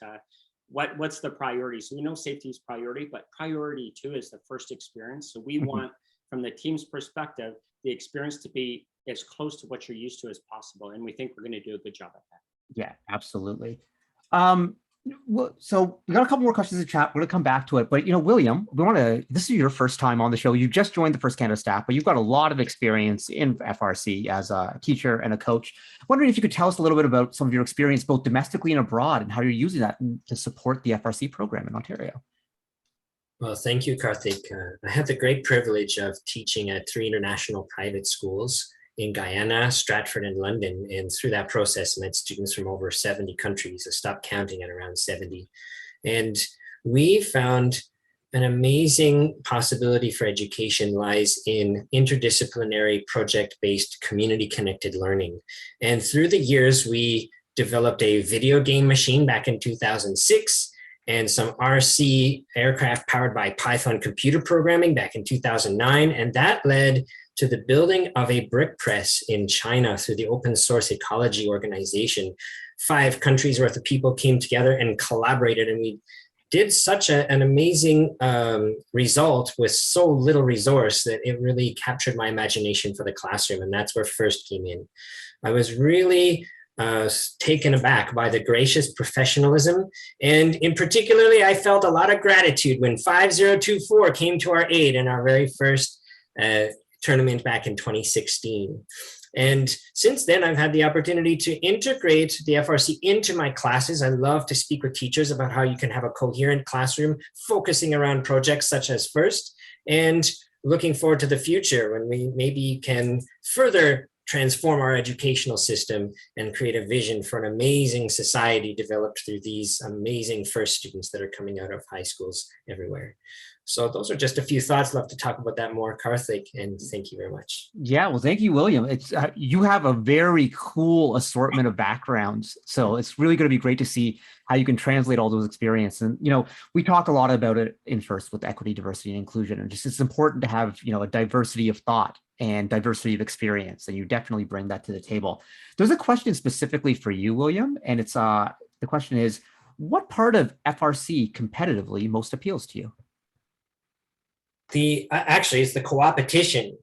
what's the priority. So we know safety is priority, but priority too is the first experience. So we want, from the team's perspective, the experience to be as close to what you're used to as possible. And we think we're going to do a good job at that. Yeah, absolutely. So we got a couple more questions in the chat. We're going to come back to it. But, William, this is your first time on the show. You just joined the First Canada staff, but you've got a lot of experience in FRC as a teacher and a coach. Wondering if you could tell us a little bit about some of your experience, both domestically and abroad, and how you're using that to support the FRC program in Ontario. Well, thank you, Karthik. I had the great privilege of teaching at 3 international private schools in Guyana, Stratford, and London. And through that process, met students from over 70 countries. I stopped counting at around 70. And we found an amazing possibility for education lies in interdisciplinary, project-based, community-connected learning. And through the years, we developed a video game machine back in 2006, and some RC aircraft powered by Python computer programming back in 2009. And that led to the building of a brick press in China through the Open Source Ecology Organization. 5 countries worth of people came together and collaborated, and we did such an amazing result with so little resource that it really captured my imagination for the classroom, and that's where FIRST came in. I was really taken aback by the gracious professionalism, and in particularly, I felt a lot of gratitude when 5024 came to our aid in our very first tournament back in 2016. And since then, I've had the opportunity to integrate the FRC into my classes. I love to speak with teachers about how you can have a coherent classroom focusing around projects such as FIRST, and looking forward to the future when we maybe can further transform our educational system and create a vision for an amazing society developed through these amazing FIRST students that are coming out of high schools everywhere. So those are just a few thoughts. Love to talk about that more, Karthik, and thank you very much. Yeah, well, thank you, William. It's you have a very cool assortment of backgrounds, so it's really going to be great to see how you can translate all those experiences. And we talk a lot about it in FIRST with equity, diversity, and inclusion, and just it's important to have a diversity of thought and diversity of experience, and you definitely bring that to the table. There's a question specifically for you, William, and it's the question is, what part of FRC competitively most appeals to you? Actually, it's the co-opetition.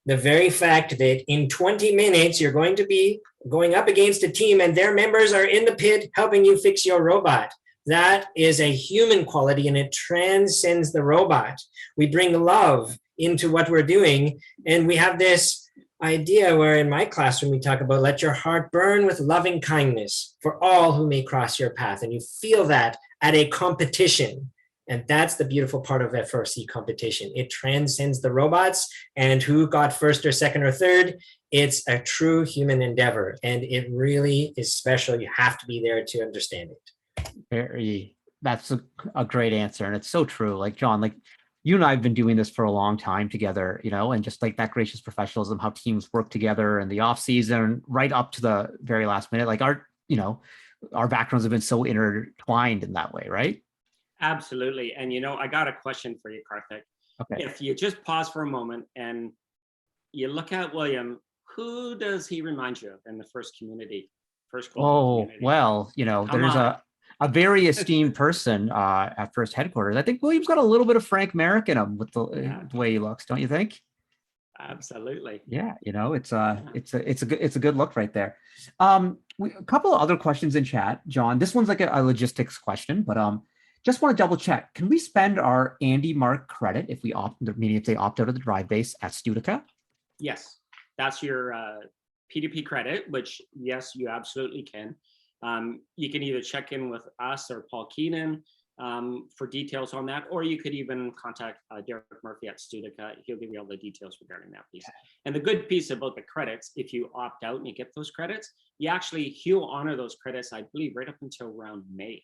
The very fact that in 20 minutes you're going to be going up against a team and their members are in the pit helping you fix your robot. That is a human quality and it transcends the robot. We bring love into what we're doing, and we have this idea where in my classroom we talk about let your heart burn with loving kindness for all who may cross your path, and you feel that at a competition. And that's the beautiful part of FRC competition. It transcends the robots and who got first or second or third. It's a true human endeavor, and it really is special. You have to be there to understand it. That's a great answer. And it's so true. Like, John, like you and I have been doing this for a long time together, you know, and just like that gracious professionalism, how teams work together in the off season, right up to the very last minute, like our backgrounds have been so intertwined in that way, right? Absolutely. And, I got a question for you, Karthik. Okay. If you just pause for a moment and you look at William, who does he remind you of in the first community? Well, there's a very esteemed person at First Headquarters. I think William's got a little bit of Frank Merrick in him with the way he looks, don't you think? Absolutely. Yeah, it's a good look right there. A couple of other questions in chat, John. This one's like a logistics question, but just want to double check. Can we spend our Andy Mark credit if we if they opt out of the drive base at Studica? Yes, that's your P2P credit, which yes, you absolutely can. You can either check in with us or Paul Keenan for details on that, or you could even contact Derek Murphy at Studica. He'll give you all the details regarding that piece. And the good piece about the credits, if you opt out and you get those credits, he'll honor those credits, I believe, right up until around May.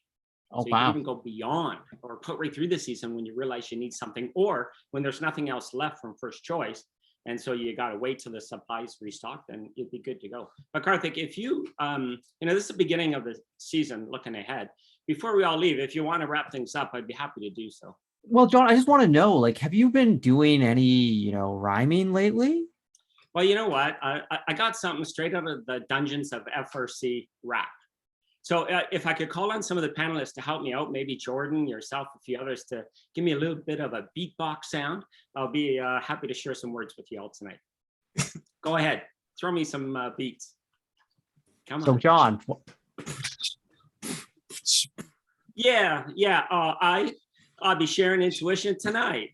Oh, so you can even go beyond or put right through the season when you realize you need something, or when there's nothing else left from first choice. And so you got to wait till the supplies restock, then you'd be good to go. But Karthik, if you, this is the beginning of the season, looking ahead. Before we all leave, if you want to wrap things up, I'd be happy to do so. Well, John, I just want to know, like, have you been doing any, rhyming lately? Well, you know what? I got something straight out of the dungeons of FRC rap. So if I could call on some of the panelists to help me out, maybe Jordan, yourself, a few others, to give me a little bit of a beatbox sound, I'll be happy to share some words with you all tonight. Go ahead, throw me some beats. Come on. So John. I'll be sharing intuition tonight.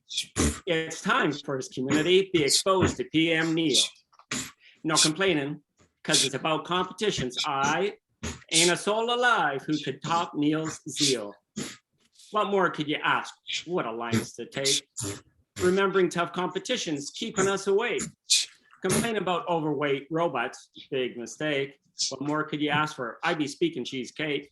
It's time for his community be exposed to PM Neal. No complaining, because it's about competitions. Ain't a soul alive who could top Neal's zeal. What more could you ask? What a lines to take. Remembering tough competitions, keeping us awake. Complain about overweight robots, big mistake. What more could you ask for? I be speaking cheesecake.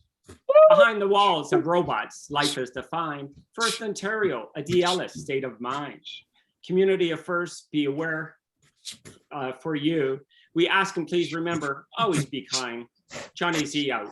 Behind the walls of robots, life is defined. First Ontario, a DLS state of mind. Community of First, be aware for you. We ask and please remember, always be kind. Johnny Z out.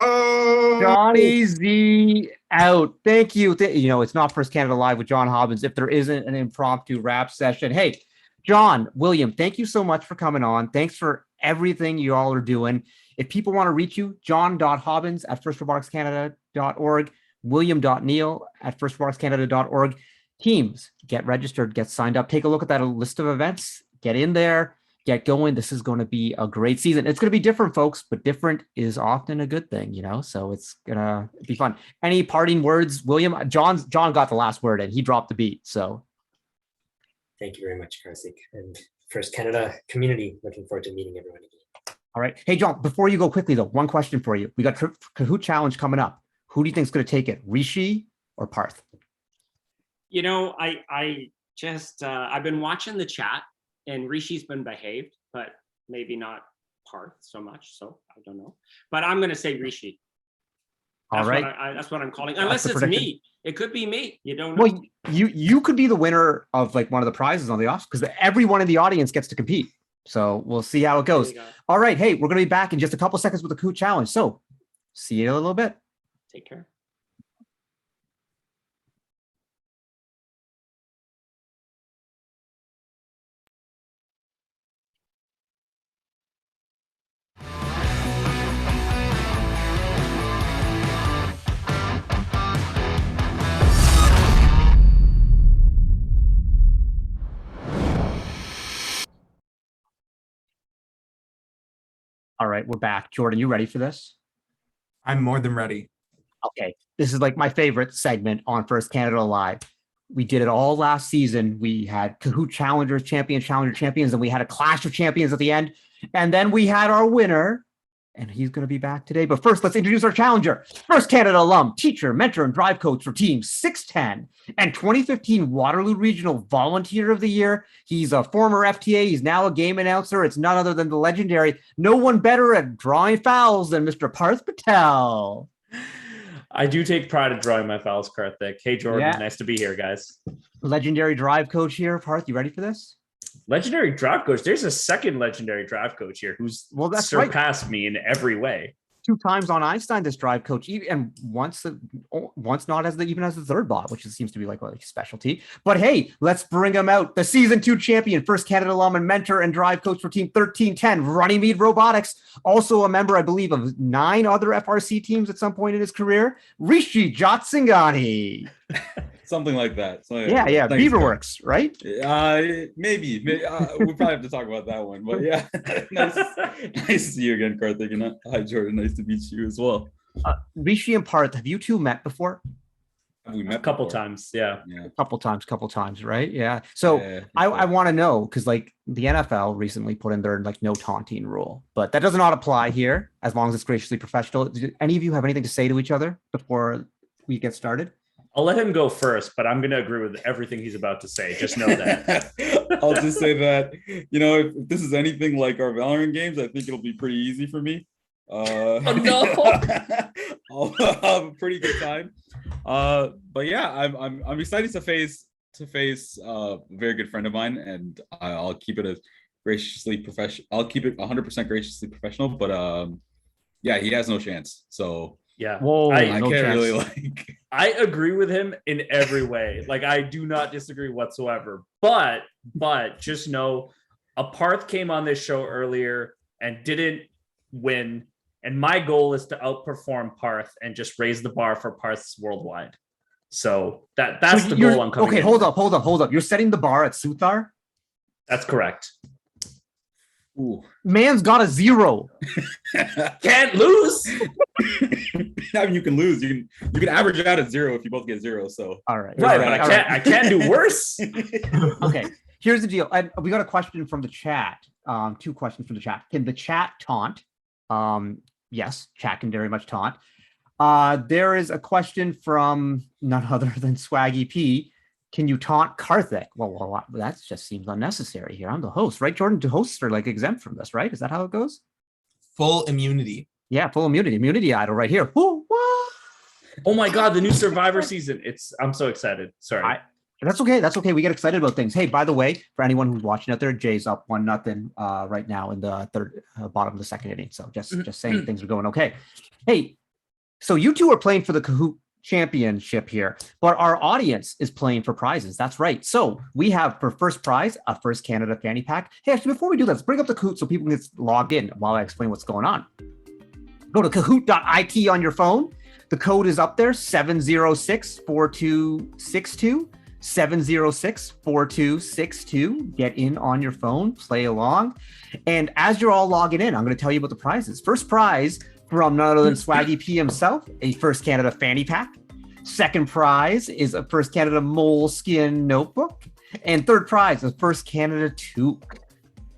Johnny Z out. Thank you. It's not First Canada Live with John Hobbins if there isn't an impromptu rap session. Hey, John, William, thank you so much for coming on. Thanks for everything you all are doing. If people want to reach you, john.hobbins@firstroboticscanada.org, william.neal@firstroboticscanada.org. Teams, get registered, get signed up, take a look at that list of events, get in there, get going. This is going to be a great season. It's going to be different, folks, but different is often a good thing, so it's going to be fun. Any parting words, William? John got the last word and he dropped the beat, so. Thank you very much, Karthik. And First Canada community, looking forward to meeting everyone again. All right. Hey, John, before you go quickly, though, one question for you. We got Kahoot Challenge coming up. Who do you think is going to take it, Rishi or Parth? I've been watching the chat, and Rishi's been behaved, but maybe not Parth so much. So I don't know. But I'm going to say Rishi. That's that's what I'm calling. Unless it's me. It could be me. You don't know. Well, you could be the winner of like one of the prizes on the off, because everyone in the audience gets to compete. So we'll see how it goes. All right. Hey, we're going to be back in just a couple seconds with the Kahoot Challenge. So see you in a little bit. Take care. All right, we're back. Jordan, you ready for this? I'm more than ready. Okay, this is like my favorite segment on First Canada Live. We did it all last season. We had Kahoot Challengers, Challenger Champions, and we had a Clash of Champions at the end. And then we had our winner, and he's going to be back today. But first, let's introduce our challenger. First Canada alum, teacher, mentor, and drive coach for Team 610 and 2015 Waterloo Regional Volunteer of the Year. He's a former FTA. He's now a game announcer. It's none other than the legendary, no one better at drawing fouls than Mr. Parth Patel. I do take pride in drawing my fouls, Karthik. Hey, Jordan, Yeah. nice to be here, guys. Legendary drive coach here. Parth, you ready for this? Legendary drive coach. There's a second legendary drive coach here who's that's right. surpassed me in every way. 2 times on Einstein, this drive coach, and once not as even as the third bot, which seems to be like a specialty. But hey, let's bring him out. The season 2 champion, First Canada alum and mentor and drive coach for Team 1310, Runnymede Robotics. Also a member, I believe, of 9 other FRC teams at some point in his career. Rishi Jotsingani. Something like that. Yeah. Beaverworks, right? Maybe. We'll probably have to talk about that one. But yeah, nice to see you again, Karthik. And hi, Jordan. Nice to meet you as well. Rishi and Parth, have you two met before? Have we met a couple times? Yeah. A couple times, right? Yeah. So I want to know, because like the NFL recently put in their like no taunting rule, but that does not apply here as long as it's graciously professional. Do any of you have anything to say to each other before we get started? I'll let him go first, but I'm going to agree with everything he's about to say. Just know that. I'll just say that, if this is anything like our Valorant games, I think it'll be pretty easy for me. Oh, no. I'll have a pretty good time. But yeah, I'm excited to face a very good friend of mine, and I'll keep it as graciously professional. I'll keep it 100% graciously professional, but yeah, he has no chance. So yeah, whoa, I can't really I agree with him in every way. Like, I do not disagree whatsoever. But just know, a Parth came on this show earlier and didn't win. And my goal is to outperform Parth and just raise the bar for Parth's worldwide. So that's the goal I'm coming. Okay, hold up. You're setting the bar at Suthar? That's correct. Ooh. Man's got a 0. Can't lose. I mean, you can lose. You can average it out at 0 if you both get 0. So all right, right, but I can't do worse. Okay, here's the deal. We got a question from the chat. 2 questions from the chat. Can the chat taunt? Yes, chat can very much taunt. There is a question from none other than Swaggy P. Can you taunt Karthik? Well, that just seems unnecessary here. I'm the host, right, Jordan? The hosts are like exempt from this, right? Is that how it goes? Full immunity. Yeah, full immunity. Immunity idol right here. Woo, woo. Oh my God, the new Survivor season. I'm so excited. Sorry. That's okay. We get excited about things. Hey, by the way, for anyone who's watching out there, Jay's up 1-0 right now in the third bottom of the second inning. So just saying things are going okay. Hey, so you two are playing for the Kahoot championship here, but our audience is playing for prizes. That's right. So we have for first prize a First Canada fanny pack. Hey, actually, before we do that, let's bring up the Kahoot so people can get logged in while I explain what's going on. Go to kahoot.it on your phone. The code is up there, 706-4262. 706-4262. Get in on your phone, play along. And as you're all logging in, I'm going to tell you about the prizes. First prize from none other than Swaggy P himself, a First Canada fanny pack. Second prize is a First Canada moleskin notebook. And third prize is First Canada toque.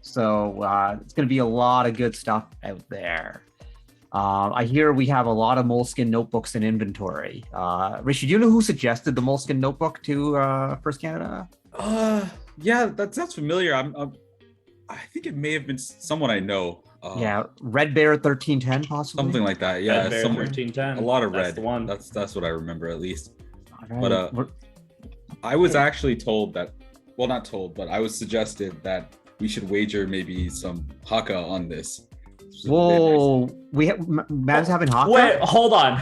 So it's going to be a lot of good stuff out there. I hear we have a lot of moleskin notebooks in inventory. Rishi, do you know who suggested the moleskin notebook to First Canada? Yeah, that sounds familiar. I think it may have been someone I know. Yeah, Red Bear 1310, possibly something like that. Yeah, Red Bear 1310. A lot of red. The one. That's what I remember at least. Right. But I was actually told that. Well, not told, but I was suggested that we should wager maybe some haka on this. Whoa, Man's having haka? Wait, hold on.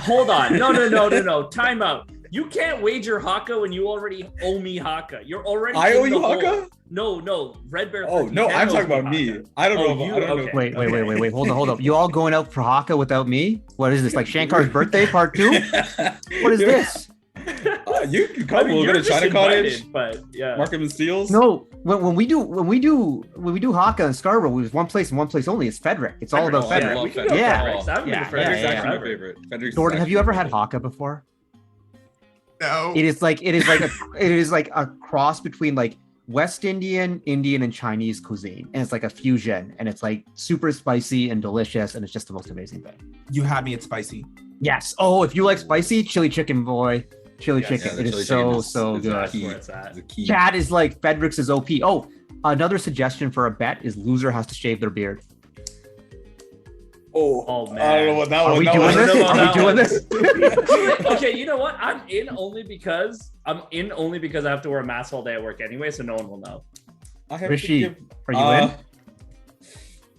No. Time out. You can't wager haka when you already owe me haka. You're already I owe you haka? No, Red Bear. Oh, no, I'm talking about me. I don't know. I don't know. Wait. Hold up. You all going out for haka without me? What is this, like Shankar's birthday part 2? What is this? You can come. We'll go to China Cottage. But yeah, Markham and Steels. No, when we do Haka and Scarborough, there's one place and one place only. It's Frederick. It's all about Frederick. Frederick's Yeah. my favorite. Frederick's Jordan, have you ever my had favorite. Haka before? No. It is like a cross between like West Indian, Indian, and Chinese cuisine, and it's like a fusion, and it's like super spicy and delicious, and it's just the most amazing thing. You had me at spicy. Yes. Oh, if you like spicy, chili chicken, boy, chili chicken. Yeah, it chili is so chicken good. that's where it's at. The key. Chad is like Frederick's is OP. Oh, another suggestion for a bet is loser has to shave their beard. Oh man, I don't know what that Are one. we that doing one- this? no, Are no. we doing this? Okay, you know what? I'm in only because I have to wear a mask all day at work anyway, so no one will know. I have Rishi, to give, are you in?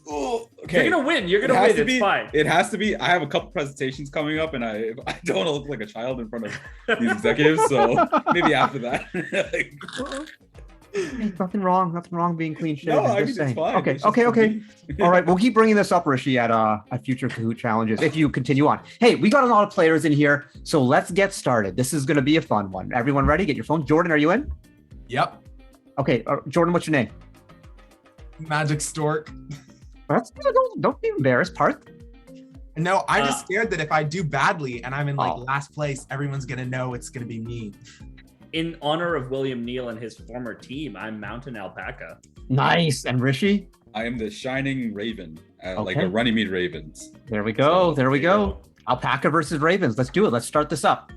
Oh, okay. You're gonna win. You're It gonna has win. to It's be- fine. It has to be. I have a couple presentations coming up, and I don't want to look like a child in front of these executives. So maybe after that. Nothing wrong being clean shaven. No, I just mean, it's saying. fine. Okay, It's just okay. for me. All right, we'll keep bringing this up, Rishi, at future Kahoot challenges if you continue on. Hey, we got a lot of players in here, so let's get started. This is going to be a fun one. Everyone ready? Get your phone. Jordan, are you in? Yep. Okay, Jordan, what's your name? Magic Stork. Don't be embarrassed, Parth. No, I'm just scared that if I do badly and I'm in like Oh. last place, everyone's gonna know it's gonna be me. In honor of William Neal and his former team, I'm Mountain Alpaca. Nice. And Rishi? I am the Shining Raven, like Okay. a Runnymede Ravens. There we go. There we go. Alpaca versus Ravens. Let's do it. Let's start this up.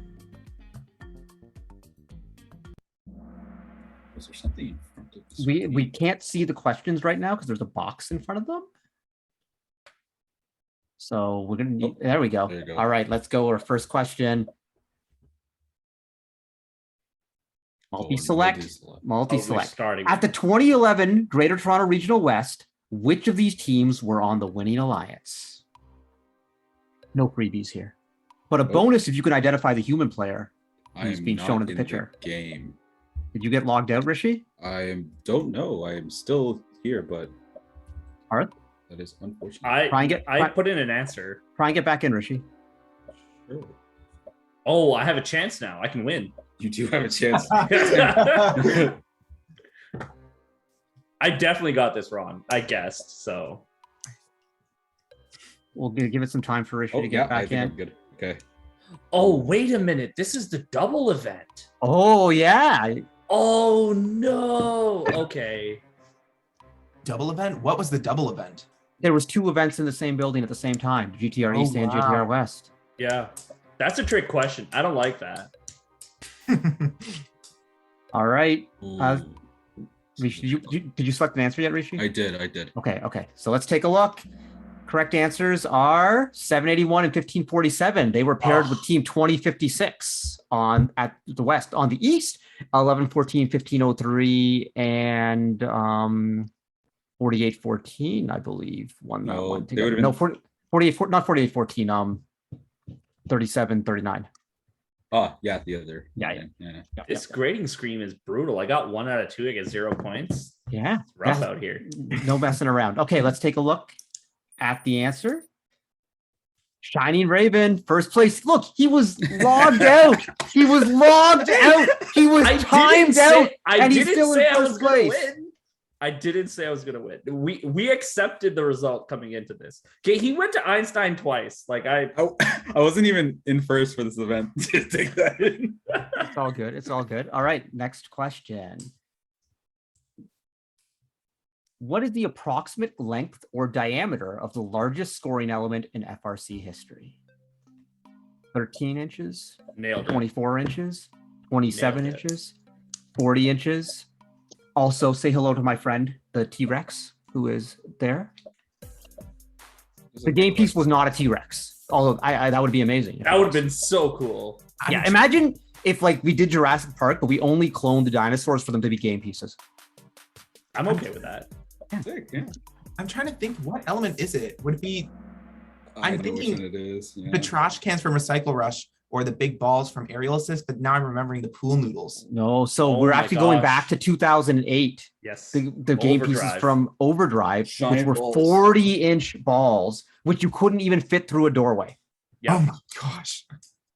Was there something in front of the We screen? can't see the questions right now because there's a box in front of them. So we're gonna need, there we go. There you go. All right, let's go. Our first question. Multi-select. Multi-select. Starting At the 2011 Greater Toronto Regional West, which of these teams were on the winning alliance? No freebies here, but a bonus if you can identify the human player I who's am being not shown in the in picture. game. Did you get logged out, Rishi? Don't know. I am still here, but Parth? that is unfortunate. I put in an answer. Try and get back in, Rishi. Sure. Oh, I have a chance now. I can win. You do have a chance. I definitely got this wrong. I guessed so. We'll give it some time for Rishi Oh to yeah, get I back think in. I'm good. Okay. Oh, wait a minute. This is the double event. Oh yeah. Oh no. Okay. Double event? What was the double event? There was two events in the same building at the same time: GTR East and GTR West. Yeah. That's a trick question. I don't like that. All right. Ooh. Rishi, did you select an answer yet, Rishi? I did. Okay. So let's take a look. Correct answers are 781 and 1547. They were paired with team 2056 at the West. On the East, 1114, 1503, and 4814, I believe, won that one they would've together. No, been- 48, not 4814, 3739. Oh yeah, the other. Yeah. This grading screen is brutal. I got 1 out of 2. I get 0 points. Yeah. It's rough Yeah. out here. No messing around. Okay, let's take a look at the answer. Shining Raven, first place. Look, he was logged out. He was logged out. He was timed out. And he's still in first place. I didn't say I was gonna win. We accepted the result coming into this. Okay, he went to Einstein twice. Like I wasn't even in first for this event. To take that in. It's all good. It's all good. All right, next question. What is the approximate length or diameter of the largest scoring element in FRC history? 13 inches, Nailed it. 24 inches, 27 Nailed it. inches, 40 inches. Also, say hello to my friend, the T-Rex, who is there. The game piece was not a T-Rex, although that would be amazing. That would have been so cool. Yeah, imagine if like we did Jurassic Park, but we only cloned the dinosaurs for them to be game pieces. I'm okay with that. Yeah. I'm trying to think, what element is it? Would it be? I I'm know which thinking one it is. Yeah. the trash cans from Recycle Rush or the big balls from Aerial Assist, but now I'm remembering the pool noodles. No, so Oh we're my actually going gosh. back to 2008. Yes. The game pieces Overdrive. from Overdrive, which Giant were balls. 40-inch balls, which you couldn't even fit through a doorway. Yeah. Oh my gosh.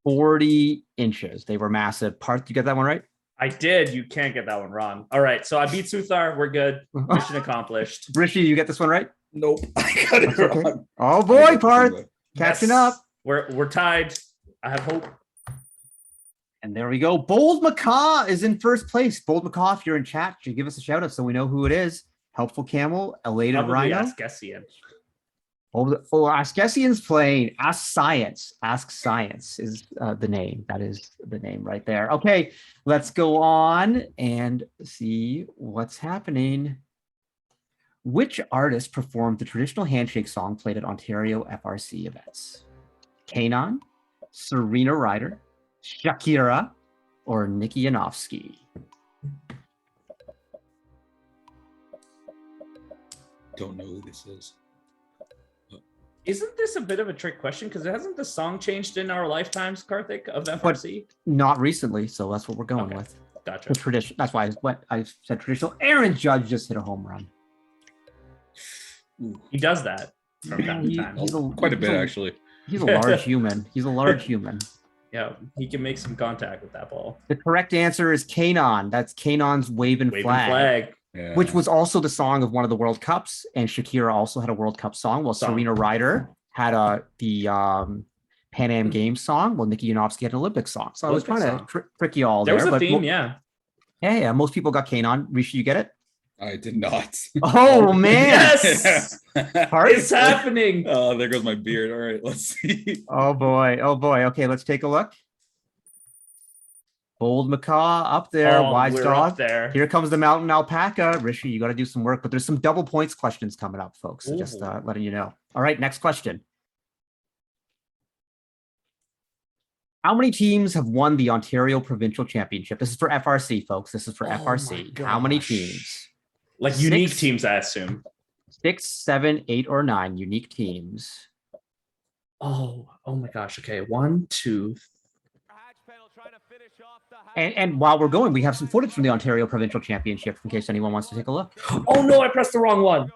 40 inches. They were massive. Parth, you get that one right? I did. You can't get that one wrong. All right. So I beat Suthar. We're good. Mission accomplished. Rishi, you get this one right? Nope. I got it wrong. Okay. Oh boy, Parth. Catching up. We're tied. I have hope. And there we go. Bold Macaw is in first place. Bold Macaw, if you're in chat, you give us a shout out so we know who it is. Helpful Camel, Elated Probably Rhino. Askesian. Askesian's playing. Ask Science. Ask Science is the name. That is the name right there. Okay, let's go on and see what's happening. Which artist performed the traditional handshake song played at Ontario FRC events? Kanon, Serena Ryder, Shakira, or Nikki Yanofsky? Don't know who this is. Isn't this a bit of a trick question? Because hasn't the song changed in our lifetimes, Karthik, of FRC? Not recently, so that's what we're going with. Gotcha. The tradition. That's why I said traditional. Aaron Judge just hit a home run. He does that from time to time. Quite a bit, actually. He's a large human. He's a large human. Yeah, he can make some contact with that ball. The correct answer is Kanon. That's Kanon's Waving Flag. Yeah. Which was also the song of one of the World Cups, and Shakira also had a World Cup song. While Serena Ryder had the Pan Am Games song. Well, Nikki Yanofsky had an Olympic song. So I was trying to trick you all there. There was a theme, yeah. Yeah, most people got Kanon. Rishi, you get it? I did not. Oh man! Yes, it's happening. Oh, there goes my beard. All right, let's see. Oh boy! Okay, let's take a look. Bold Macaw up there, Wise Dog. Up there. Here comes the Mountain Alpaca. Rishi, you got to do some work, but there's some double points questions coming up, folks. So just letting you know. All right, next question. How many teams have won the Ontario Provincial Championship? This is for FRC, folks. This is for FRC. How many teams? Like unique teams, I assume. 6, 7, 8, or 9 unique teams. Oh my gosh. Okay, 1, 2. And while we're going, we have some footage from the Ontario Provincial Championship in case anyone wants to take a look. Oh no, I pressed the wrong one.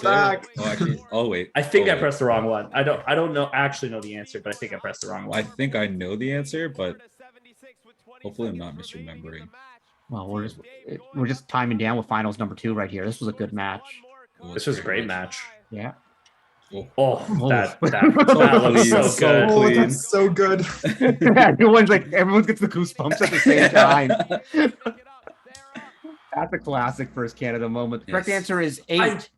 Back. Oh, actually, wait. I think I pressed the wrong one. I don't know actually know the answer, but I think I pressed the wrong one. I think I know the answer, but hopefully I'm not misremembering. Well, we're just timing down with finals number 2 right here. This was a good match. This was a great match. Yeah. That looks so good. Oh, that's so good. Everyone gets the goosebumps at the same time. That's a classic First Canada moment. The correct answer is 8.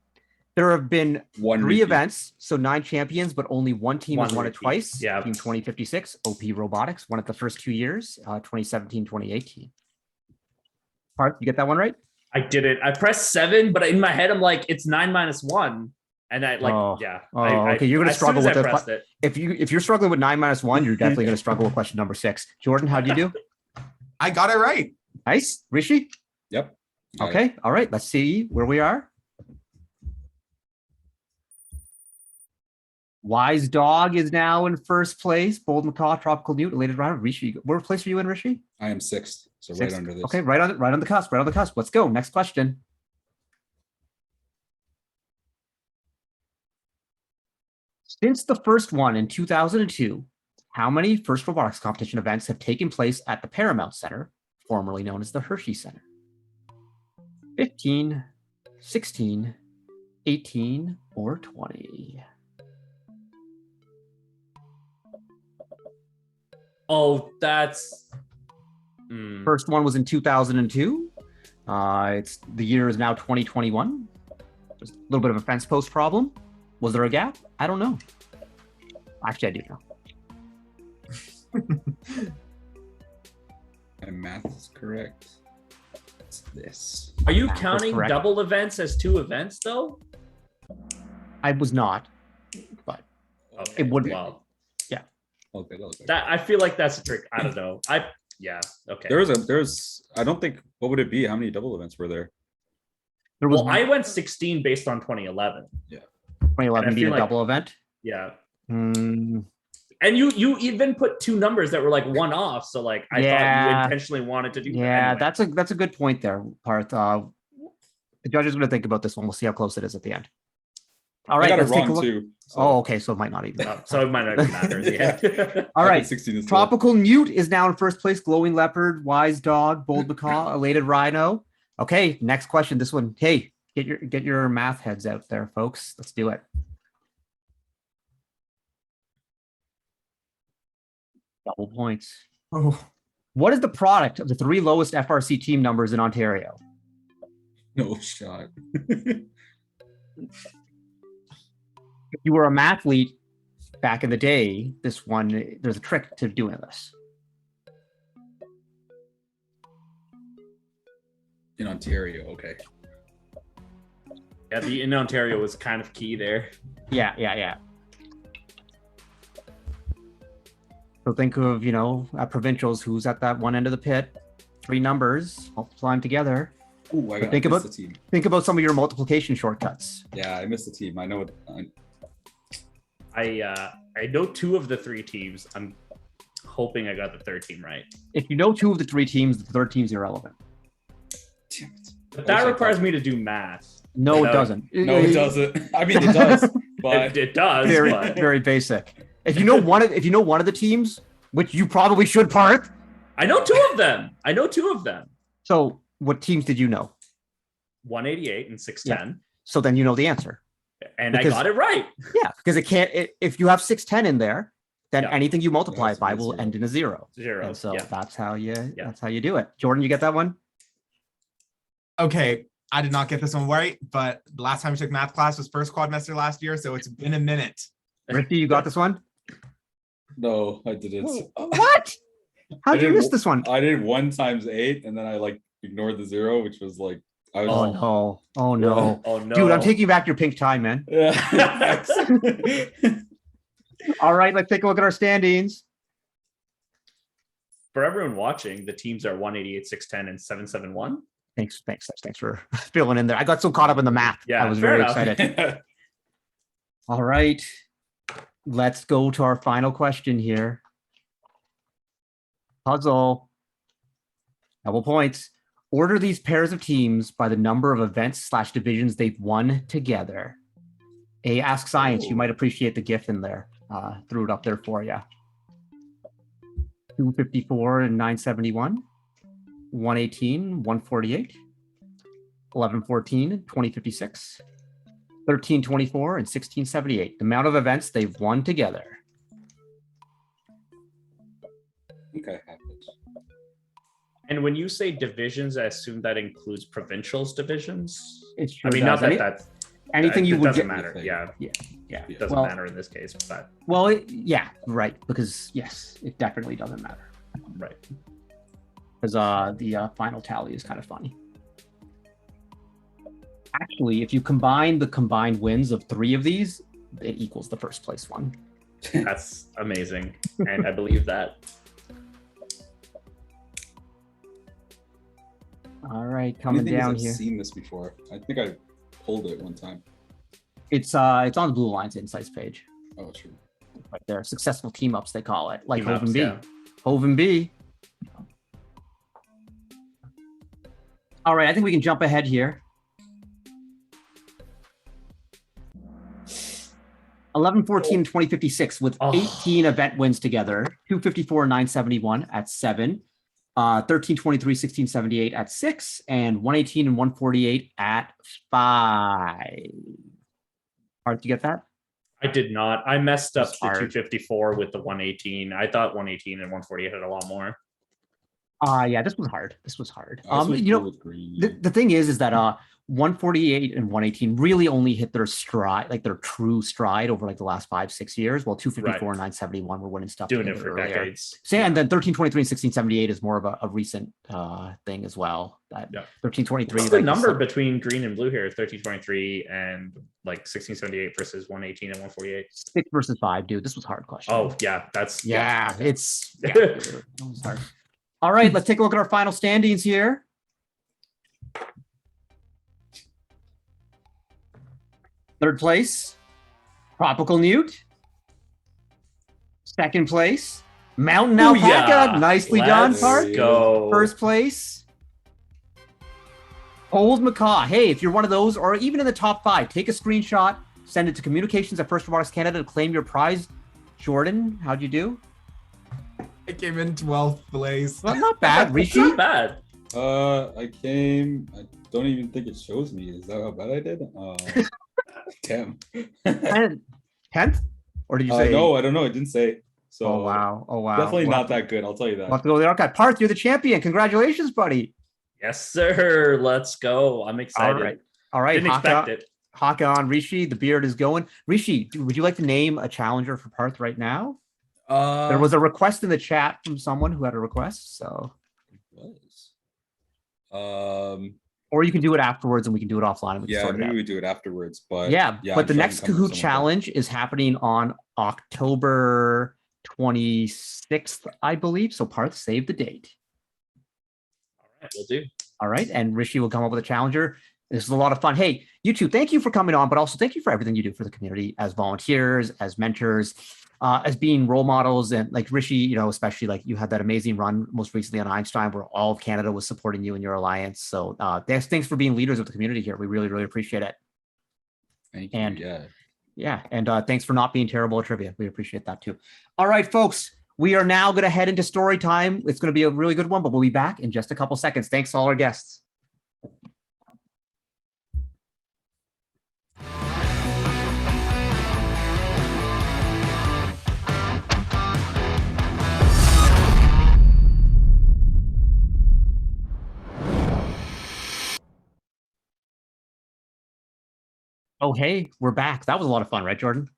There have been 3 events, so 9 champions, but only one team has won it twice. Yeah. Team 2056, OP Robotics, won it the first 2 years, 2017, 2018. Parth, you get that one right? I did it. I pressed 7, but in my head, I'm like, it's 9 minus 1. And I okay, you're going to struggle with it. If you're struggling with 9 minus 1, you're definitely going to struggle with question number 6. Jordan, how'd you do? I got it right. Nice. Rishi? Yep. Okay. All right. Let's see where we are. Wise Dog is now in first place. Bold Macaw, Tropical Newt, Elated Rhino. Rishi, what place are you in, Rishi? I am 6th, so 6th. right under this. Okay, right on the cusp. Right on the cusp. Let's go. Next question. Since the first one in 2002, how many FIRST robotics competition events have taken place at the Paramount Center, formerly known as the Hershey Center? 15, 16, 18, or 20? Oh, that's... First one was in 2002. The year is now 2021. There's a little bit of a fence post problem. Was there a gap? I don't know. Actually, I do know. My math is correct. It's this. Are you counting double events as 2 events, though? I was not, but it would be. Well, yeah. Okay. That I feel like that's a trick. I don't know. Okay. There's. I don't think. What would it be? How many double events were there? I went 16 based on 2011. Yeah. 2011 being a double event. Yeah. And you even put 2 numbers that were like one off. So like I thought you intentionally wanted to do that. Yeah, anyway. that's a good point there, Parth. The judge is going to think about this one. We'll see how close it is at the end. All right, I got it let's take a wrong look. too. So. Oh, okay, so it might not even. So it might not even matter. Yeah. All right, 16 is Tropical Newt is now in first place. Glowing Leopard, Wise Dog, Bold Macaw, Elated Rhino. Okay, next question. This one. Hey, get your math heads out there, folks. Let's do it. Double points. Oh, What is the product of the 3 lowest FRC team numbers in Ontario? No shot. If you were a mathlete back in the day, there's a trick to doing this. In Ontario, okay. Yeah, the in Ontario was kind of key there. Yeah. So think of, at provincials, who's at that one end of the pit, 3 numbers, multiply them together. Ooh, I think missed the team. Think about some of your multiplication shortcuts. Yeah, I missed the team. I know it. I know 2 of the 3 teams. I'm hoping I got the 3rd team right. If you know 2 of the 3 teams, the 3rd team's irrelevant. Damn it. But that requires me to do math. No, it doesn't. No, it doesn't. I mean, it does. But it does. Very, but... very basic. If you know one of the teams, which you probably should, Parth. I know 2 of them. So, what teams did you know? 188 and 610. Yeah. So then you know the answer. And I got it right. Yeah, because if you have 610 in there, then Yeah. anything you multiply it by will end in a 0. 0. And so yeah. that's how you do it. Jordan, you get that one? okay. I did not get this one right, but the last time I took math class was first quadrimester last year, so it's been a minute. Rishi, you got this one? no, I didn't. What? How did you miss this one? I did 1 times 8, and then I ignored the 0, which was I was. Oh no! Oh no! Oh no! Dude, I'm taking back your pink tie, man. Yeah. All right, let's take a look at our standings. For everyone watching, the teams are 188, 610, and 771. Thanks for filling in there. I got so caught up in the math. Yeah, I was fair very enough. excited. All right, let's go to our final question here. Puzzle. Double points. Order these pairs of teams by the number of events/divisions they've won together. A Ask Science, you might appreciate the GIF in there. Threw it up there for you. 254 and 971. 118, 148, 1114, 2056, 1324, and 1678. The amount of events they've won together. I think I have it. And when you say divisions, I assume that includes provincials divisions. It sure I mean, does. not that that's anything you it would doesn't get. matter. Yeah, It doesn't matter in this case, but yeah, right. Because yes, it definitely doesn't matter. right. Because the final tally is kind of funny. Actually, if you combine the combined wins of 3 of these, it equals the first place one. That's amazing, and I believe that. All right, coming down I've here. seen this before. I think I pulled it one time. It's on the Blue Lines Insights page. Oh, true. Right there. Successful team ups, they call it. Like Team Hove ups, and B. yeah. Hove and B. All right, I think we can jump ahead here. 1114 and 2056 with 18 event wins together. 254 and 971 at 7. 1323, 1678 at 6, and 118 and 148 at 5. Hard to get that? I did not. I messed up It's the hard. 254 with the 118. I thought 118 and 148 had a lot more. Yeah, this was hard. I was You know, with green. the thing is that 148 and 118 really only hit their stride, like their true stride over like the last 5-6 years, while 254 Right. and 971 were winning stuff. Doing it together for earlier. decades. So, and then 1323 and 1678 is more of a recent thing as well. That Yeah. 1323. What's the like, number between green and blue here? 1323 and like 1678 versus 118 and 148. 6 versus 5, dude. This was a hard question. Oh yeah, that's yeah, it's it was hard. All right, let's take a look at our final standings here. Third place, Tropical Newt. Second place, Mountain Alpaca. Booyah! Nicely done, Let's Parth. go. First place, Old Macaw. Hey, if you're one of those, or even in the top 5, take a screenshot, send it to communications at First Robotics Canada to claim your prize. Jordan, how'd you do? I came in 12th place. Well, not bad. Rishi? Not bad. I don't even think it shows me. Is that how bad I did? Damn. 10th? Or did you say? No, I don't know. It didn't say. So Oh wow. definitely not that good. I'll tell you that. We'll have to go there. Okay, Parth, you're the champion. Congratulations, buddy. Yes, sir. Let's go. I'm excited. All right. Didn't expect it. Haka on Rishi. The beard is going. Rishi, would you like to name a challenger for Parth right now? There was a request in the chat from someone who had a request. So or you can do it afterwards and we can do it offline. And we can sort it maybe out. we do it afterwards. But but the next Kahoot challenge is happening on October 26th, I believe. So Parth, save the date. All right, we'll do. All right, and Rishi will come up with a challenger. This is a lot of fun. Hey, you two, thank you for coming on, but also thank you for everything you do for the community as volunteers, as mentors, as being role models. And like Rishi, you know, especially like you had that amazing run most recently on Einstein where all of Canada was supporting you and your alliance. So thanks for being leaders of the community here. We really, really appreciate it. Thank you. And and thanks for not being terrible at trivia. We appreciate that too. All right, folks, we are now going to head into story time. It's going to be a really good one, but we'll be back in just a couple seconds. Thanks to all our guests. Oh, hey, we're back. That was a lot of fun, right, Jordan?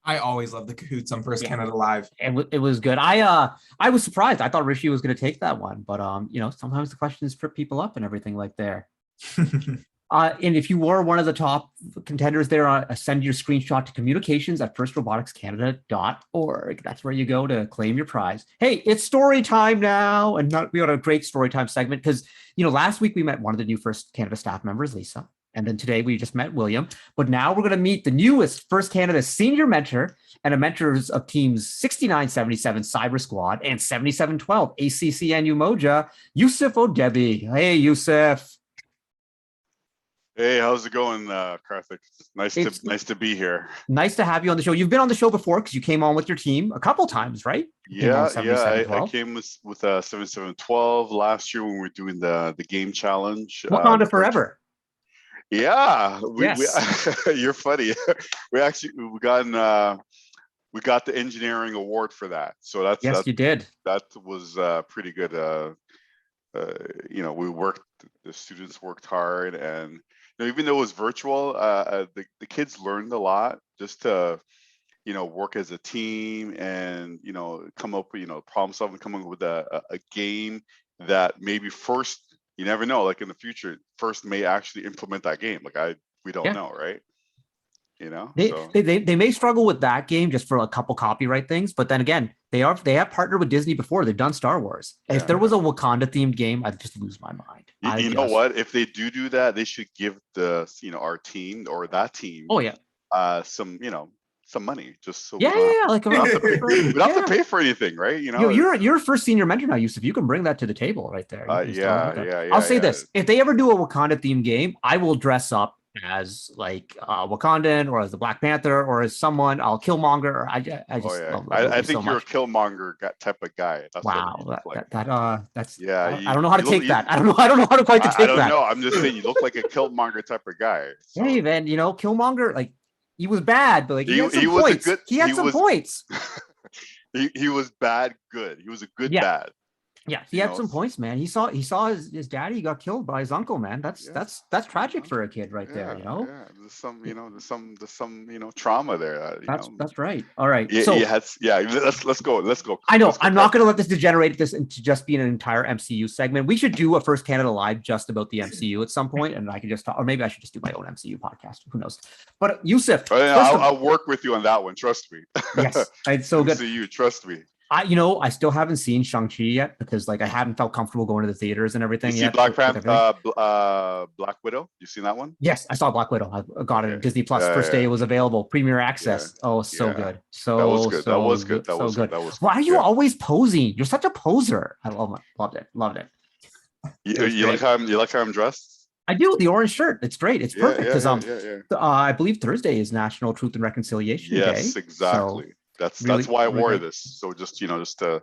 I always love the Kahoots on First Canada Live. It was good. I was surprised. I thought Rishi was going to take that one, but you know, sometimes the questions trip people up and everything like there. And if you were one of the top contenders there, send your screenshot to communications@firstroboticscanada.org. That's where you go to claim your prize. Hey, it's story time now, and we got a great story time segment because you know last week we met one of the new First Canada staff members, Lisa. And then today we just met William, but now we're going to meet the newest First Canada senior mentor and a mentors of teams 6977 Cyber Squad and 7712 ACCNU Moja, Yusuf Odebiyi. Hey, Yusuf. Hey, how's it going, Karthik? Nice to be here. Nice to have you on the show. You've been on the show before because you came on with your team a couple times, right? Yeah. I came with 7712 last year when we were doing the game challenge. Wakanda Forever. Yeah, yes. You're funny. we got the engineering award for that. So you did. That was pretty good. You know, the students worked hard, and you know, even though it was virtual, the kids learned a lot just to, you know, work as a team and, you know, come up with, you know, problem solving, come up with a game that maybe first, you never know, like in the future, first may actually implement that game. Like we don't know, right? You know, they may struggle with that game just for a couple copyright things, but then again, they have partnered with Disney before. They've done Star Wars. Yeah. If there was a Wakanda themed game, I'd just lose my mind. You know what? If they do that, they should give our team or that team. Oh yeah. Some money just so like we don't have to pay for anything, right? You know, you're first senior mentor now, Yusuf. You can bring that to the table right there. I'll say this: if they ever do a Wakanda themed game, I will dress up as like Wakandan or as the Black Panther or as someone. I'll Killmonger. I think you're a Killmonger type of guy. That's that's I don't know how to take that. I don't know how to quite to take that. I don't know. I'm just saying you look like a Killmonger type of guy. So. Hey man, you know Killmonger, like he was bad, but like he had some points. He had some points. He was bad good. He was a good bad. Yeah, he had some points, man. He saw his daddy got killed by his uncle, man. That's tragic for a kid right there, you know. Yeah, there's some trauma there. That's right. All right. Let's go. I know. I'm not going to let this degenerate this into just being an entire MCU segment. We should do a First Canada Live just about the MCU at some point, and I can just talk, or maybe I should just do my own MCU podcast. Who knows? But Yusuf, I'll work with you on that one. Trust me. Yes, it's so good. MCU, trust me. I still haven't seen Shang-Chi yet because like I haven't felt comfortable going to the theaters and everything yet. Black Panther, Black Widow. You seen that one? Yes, I saw Black Widow. I got it. Disney Plus first day it was available. Premier access. Yeah. Oh, so good. That was good. That was good. That was good. Why are you always posing? You're such a poser. I loved it. You like how I'm dressed? I do, the orange shirt. It's great. It's Yeah, perfect yeah, because yeah. I believe Thursday is National Truth and Reconciliation Day. Yes, So exactly. That's really, why I really wore great. this. So just just to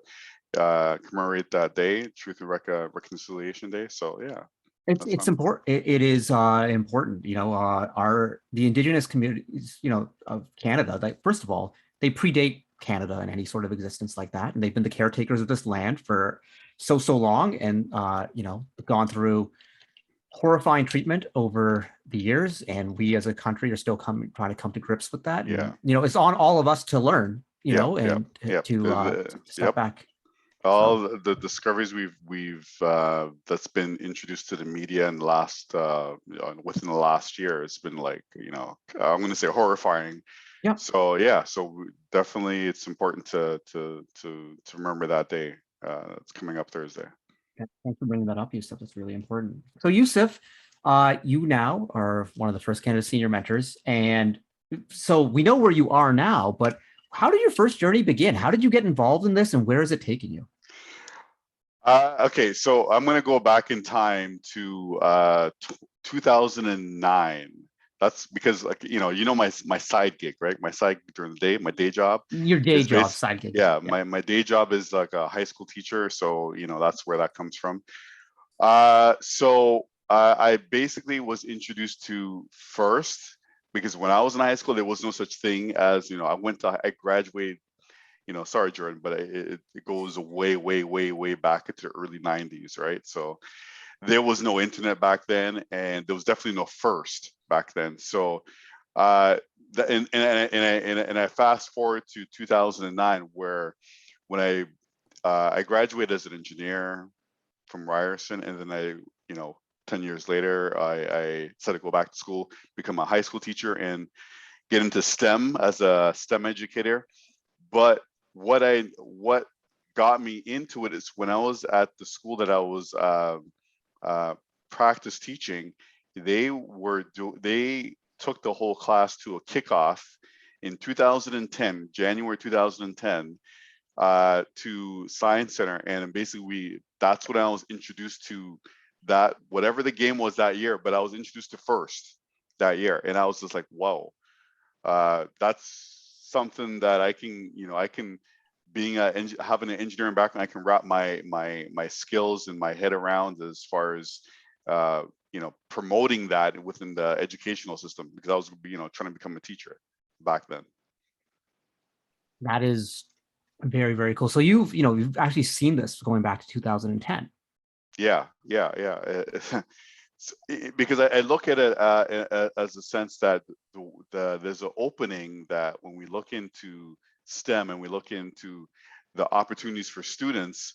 commemorate that day, Truth and Reconciliation Day. So yeah, It's important. It is important. You know, the Indigenous communities, you know, of Canada. Like, first of all, they predate Canada and any sort of existence like that, and they've been the caretakers of this land for so long, and you know, gone through horrifying treatment over the years, and we as a country are still trying to come to grips with that. yeah, And you know, it's on all of us to learn. You yeah, know, and yeah. to step Yep. back. All the discoveries we've that's been introduced to the media in the last within the last year, it's been like, you know, I'm going to say horrifying. Yeah. So yeah, so definitely it's important to remember that day. It's coming up Thursday. Yeah, thanks for bringing that up, Yusuf. That's really important. So Yusuf, you now are one of the First Canada senior mentors, and so we know where you are now, but how did your first journey begin? How did you get involved in this, and where is it taking you? Okay, so I'm going to go back in time to 2009. That's because, like, you know my side gig, right? My side gig during the day, my day job. Your day job, side gig. Yeah, my day job is like a high school teacher, so you know that's where that comes from. So I basically was introduced to FIRST because when I was in high school, there was no such thing as, you know, I graduated, you know, sorry, Jordan, but it goes way back into the early 90s, right? So there was no internet back then, and there was definitely no FIRST back then. So and I fast forward to 2009, where when I graduated as an engineer from Ryerson, and then you know, 10 years later, I decided to go back to school, become a high school teacher, and get into STEM as a STEM educator. But what got me into it is when I was at the school that I was practice teaching, they took the whole class to a kickoff in 2010, January 2010, to Science Center, and basically that's when I was introduced to that, whatever the game was that year, but I was introduced to FIRST that year, and I was just like, whoa, that's something that I can, you know, being having an engineering background, I can wrap my skills in my head around as far as you know, promoting that within the educational system, because I was, you know, trying to become a teacher back then. That is very cool. So you've actually seen this going back to 2010. Yeah. Because I look at it as a sense that there's an opening, that when we look into STEM and we look into the opportunities for students,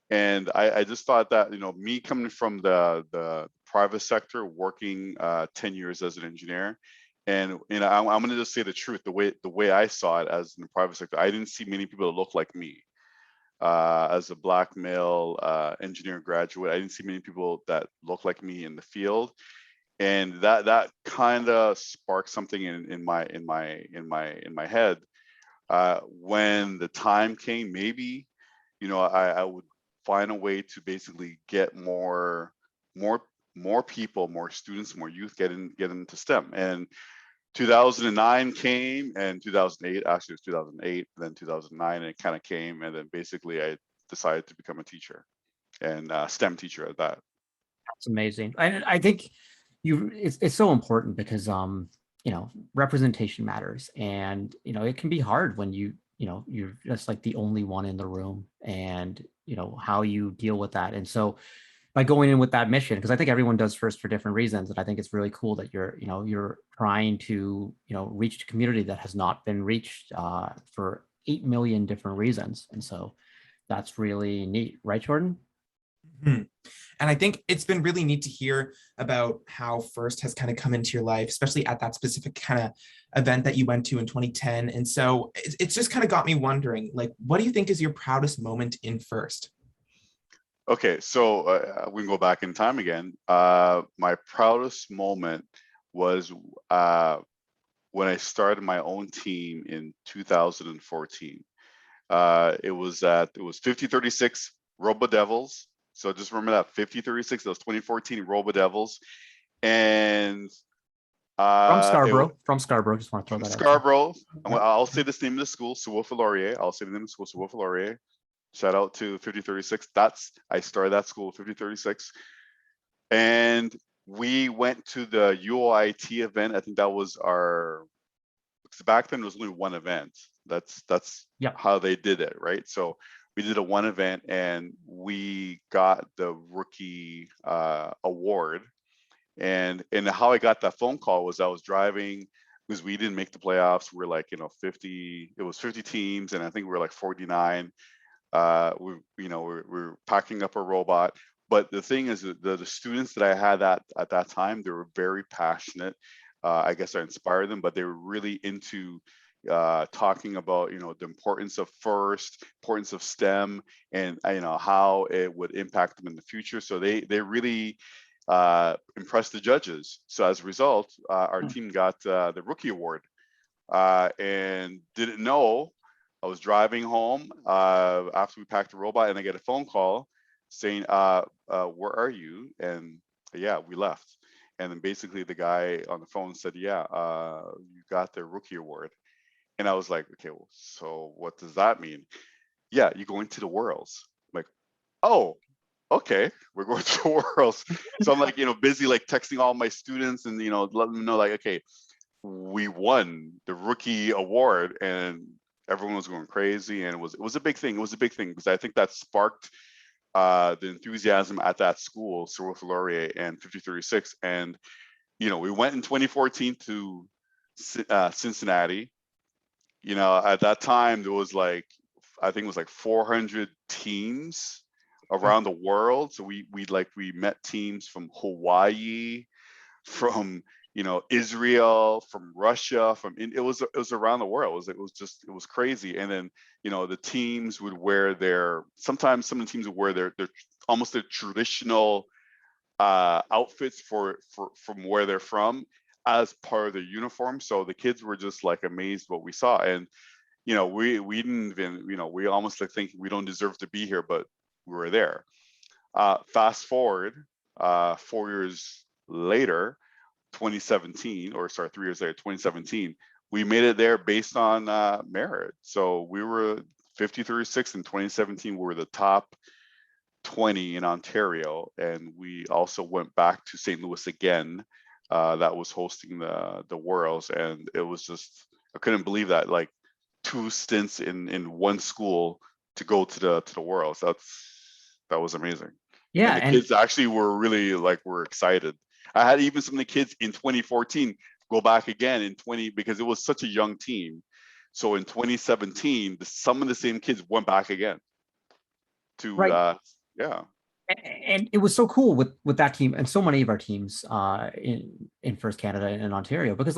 and I just thought that, you know, me coming from the private sector, working 10 years as an engineer, and you know, I'm going to just say the truth, the way I saw it as in the private sector, I didn't see many people that look like me. As a Black male engineering graduate, I didn't see many people that look like me in the field, and that kind of sparked something in my head. When the time came, maybe, you know, I would find a way to basically get more people, more students, more youth get into STEM. And 2009 came, and 2008, actually it was 2008, then 2009, and it kind of came, and then basically I decided to become a teacher, and STEM teacher at that. That's amazing. I think it's so important because you know, representation matters, and you know, it can be hard when you know, you're just like the only one in the room, and you know, how you deal with that. And so by going in with that mission, because I think everyone does FIRST for different reasons, and I think it's really cool that you're trying to, you know, reach a community that has not been reached for 8 million different reasons. And so that's really neat, right, Jordan? Mm-hmm. And I think it's been really neat to hear about how FIRST has kind of come into your life, especially at that specific kind of event that you went to in 2010. And so it's just kind of got me wondering, like, what do you think is your proudest moment in FIRST? Okay, so we can go back in time again. My proudest moment was when I started my own team in 2014. It was 5036 Robo Devils. So just remember that 5036, that was 2014 Robo Devils. and From Scarborough, just want to throw that out. Scarborough. I'll say this name of the school, Sewolf Laurier. I'll say the name of the school, Sewolf Laurier. Shout out to 5036. I started that school, 5036. And we went to the UOIT event. I think that was because back then it was only one event. That's how they did it, right? So we did a one event and we got the rookie award. And how I got that phone call was I was driving, because we didn't make the playoffs. We were like, 50, it was 50 teams, and I think we were like 49. We're packing up a robot. But the thing is, the students that I had at that time, they were very passionate. I guess I inspired them, but they were really into talking about the importance of importance of STEM, and how it would impact them in the future. So they really impressed the judges. So as a result, our team got the rookie award, and didn't know. I was driving home after we packed the robot, and I get a phone call saying, where are you? And yeah, we left. And then basically the guy on the phone said, yeah, you got the rookie award. And I was like, okay, well, so what does that mean? Yeah, you're going to the Worlds. I'm like, oh, okay, we're going to the Worlds. So I'm like, busy like texting all my students and, letting them know like, okay, we won the rookie award, and everyone was going crazy. And it was a big thing. It was a big thing because I think that sparked the enthusiasm at that school, Sewolf Laurier and 5036. And, we went in 2014 to Cincinnati. At that time, there was I think it was like 400 teams around the world. So we met teams from Hawaii, from Israel, from Russia, it was around the world. It was crazy. And then the teams would wear sometimes some of the teams would wear their almost their traditional outfits from where they're from as part of their uniform. So the kids were just like amazed what we saw. And we didn't even we almost like thinking we don't deserve to be here, but we were there. Fast forward 4 years later, 2017, or sorry, 3 years later, 2017, we made it there based on merit. So we were 50-36 in 2017. We were the top 20 in Ontario, and we also went back to St. Louis again. That was hosting the Worlds, and it was just, I couldn't believe that, like 2 stints in one school to go to the Worlds. That was amazing. Yeah, and the kids actually were really were excited. I had even some of the kids in 2014 go back again because it was such a young team. So in 2017, some of the same kids went back again to yeah. And it was so cool with that team and so many of our teams in First Canada and Ontario, because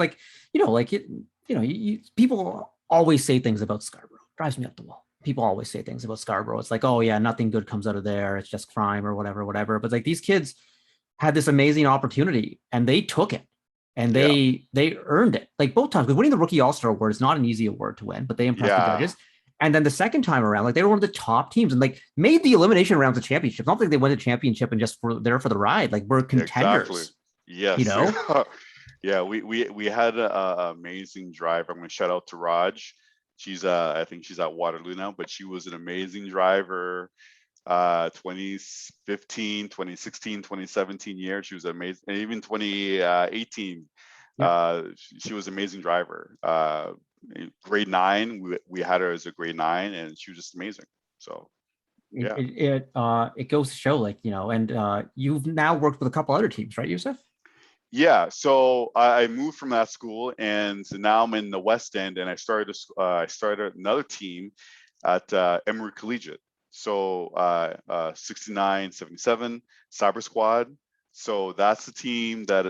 people always say things about Scarborough. Drives me up the wall. People always say things about Scarborough. It's like, oh yeah, nothing good comes out of there. It's just crime or whatever. But these kids had this amazing opportunity and they took it, and they earned it. Both times, because winning the Rookie All-Star Award is not an easy award to win, but they impressed the judges. And then the second time around, they were one of the top teams and made the elimination rounds of championships. Not like they won the championship and just were there for the ride. We're contenders. Exactly. Yes. Yeah, we had an amazing driver. I'm going to shout out to Raj. She's I think she's at Waterloo now, but she was an amazing driver. 2015, 2016, 2017 year, she was amazing. And even 2018, she was an amazing driver. Grade 9, we had her as a grade 9, and she was just amazing. So yeah, it goes to show, and you've now worked with a couple other teams, right, Yusuf? Yeah, so I moved from that school, and now I'm in the West End, and I started another team at Emory Collegiate. So 69-77 Cyber Squad. So that's the team that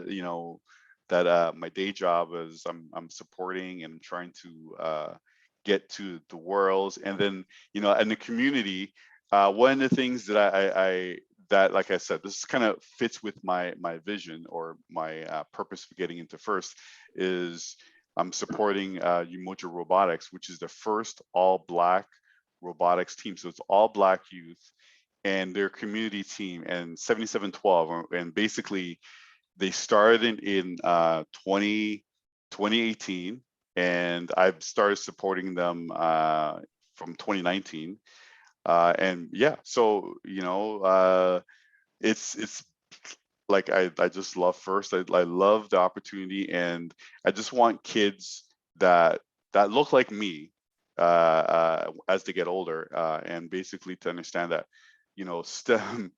that my day job is I'm supporting and trying to get to the Worlds. And then in the community, one of the things that I like I said, this kind of fits with my vision or my purpose for getting into First, is I'm supporting Umoja Robotics, which is the first all-Black robotics team. So it's all Black youth and their community team, and 7712, and basically they started in 2018, and I've started supporting them from 2019. And yeah, so it's like I just love First. I love the opportunity, and I just want kids that look like me as they get older, and basically to understand that STEM.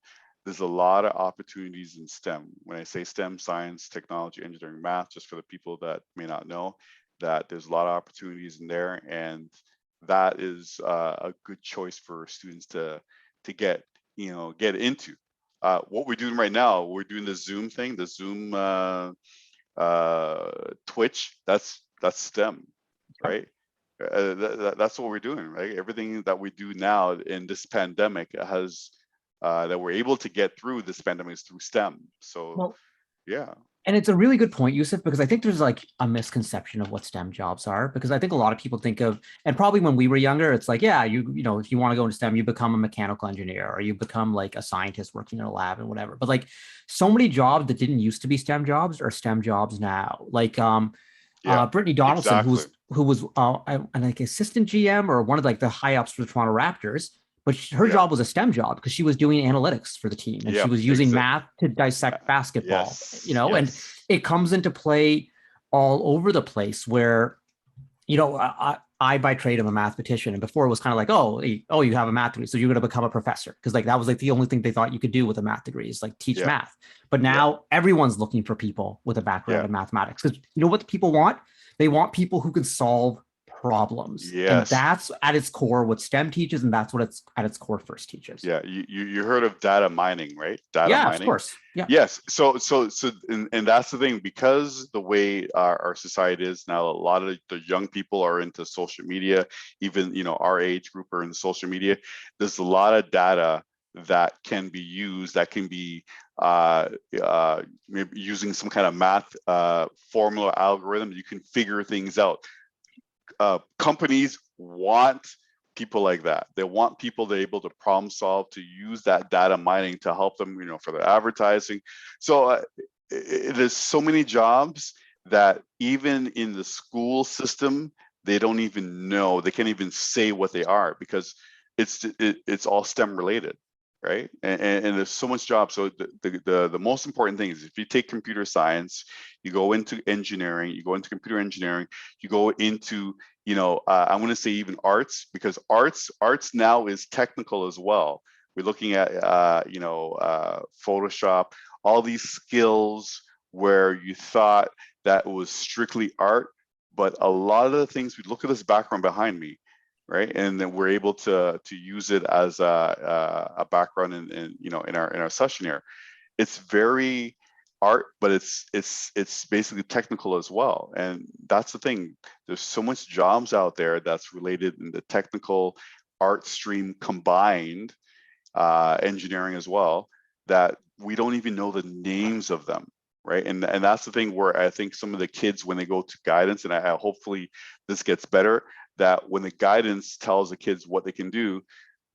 There's a lot of opportunities in STEM. When I say STEM, science, technology, engineering, math, just for the people that may not know, that there's a lot of opportunities in there, and that is a good choice for students to get into. What we're doing right now, we're doing the Zoom thing, the Zoom Twitch. That's STEM, right? That's what we're doing, right? Everything that we do now in this pandemic has that we're able to get through this pandemic is through STEM. So, yeah. And it's a really good point, Yusuf, because I think there's like a misconception of what STEM jobs are, because I think a lot of people think of, and probably when we were younger, it's like, yeah, you know, if you want to go into STEM, you become a mechanical engineer or you become like a scientist working in a lab and whatever. But like so many jobs that didn't used to be STEM jobs are STEM jobs now. Like Brittany Donaldson, exactly. who was an like assistant GM or one of like the high ups for the Toronto Raptors. But her job was a STEM job because she was doing analytics for the team, and she was using math to dissect basketball, and it comes into play all over the place where, I by trade am a mathematician, and before it was kind of like, oh, you have a math degree, so you're going to become a professor, because like that was like the only thing they thought you could do with a math degree is like teach math. But now everyone's looking for people with a background in mathematics, because you know what people want? They want people who can solve problems. And that's at its core what STEM teaches, and that's what it's at its core First teaches. Yeah, you heard of data mining, right? Data mining. Of course. Yeah. Yes. So and that's the thing, because the way our society is now, a lot of the young people are into social media. Even our age group are into social media. There's a lot of data that can be used, that can be maybe using some kind of math formula algorithm. You can figure things out. Companies want people like that. They want people that are able to problem solve, to use that data mining to help them, for their advertising. So there's so many jobs that even in the school system, they don't even know. They can't even say what they are, because it's all STEM related, right? And there's so much jobs. So the most important thing is, if you take computer science, you go into engineering, you go into computer engineering, you go into I'm going to say even arts, because arts now is technical as well. We're looking at Photoshop, all these skills where you thought that was strictly art, but a lot of the things, we look at this background behind me, right? And then we're able to use it as a background in our session here. It's very art, but it's basically technical as well. And that's the thing. There's so much jobs out there that's related in the technical art stream combined, engineering as well, that we don't even know the names of them, right? And that's the thing where I think some of the kids, when they go to guidance, and I hopefully this gets better, that when the guidance tells the kids what they can do,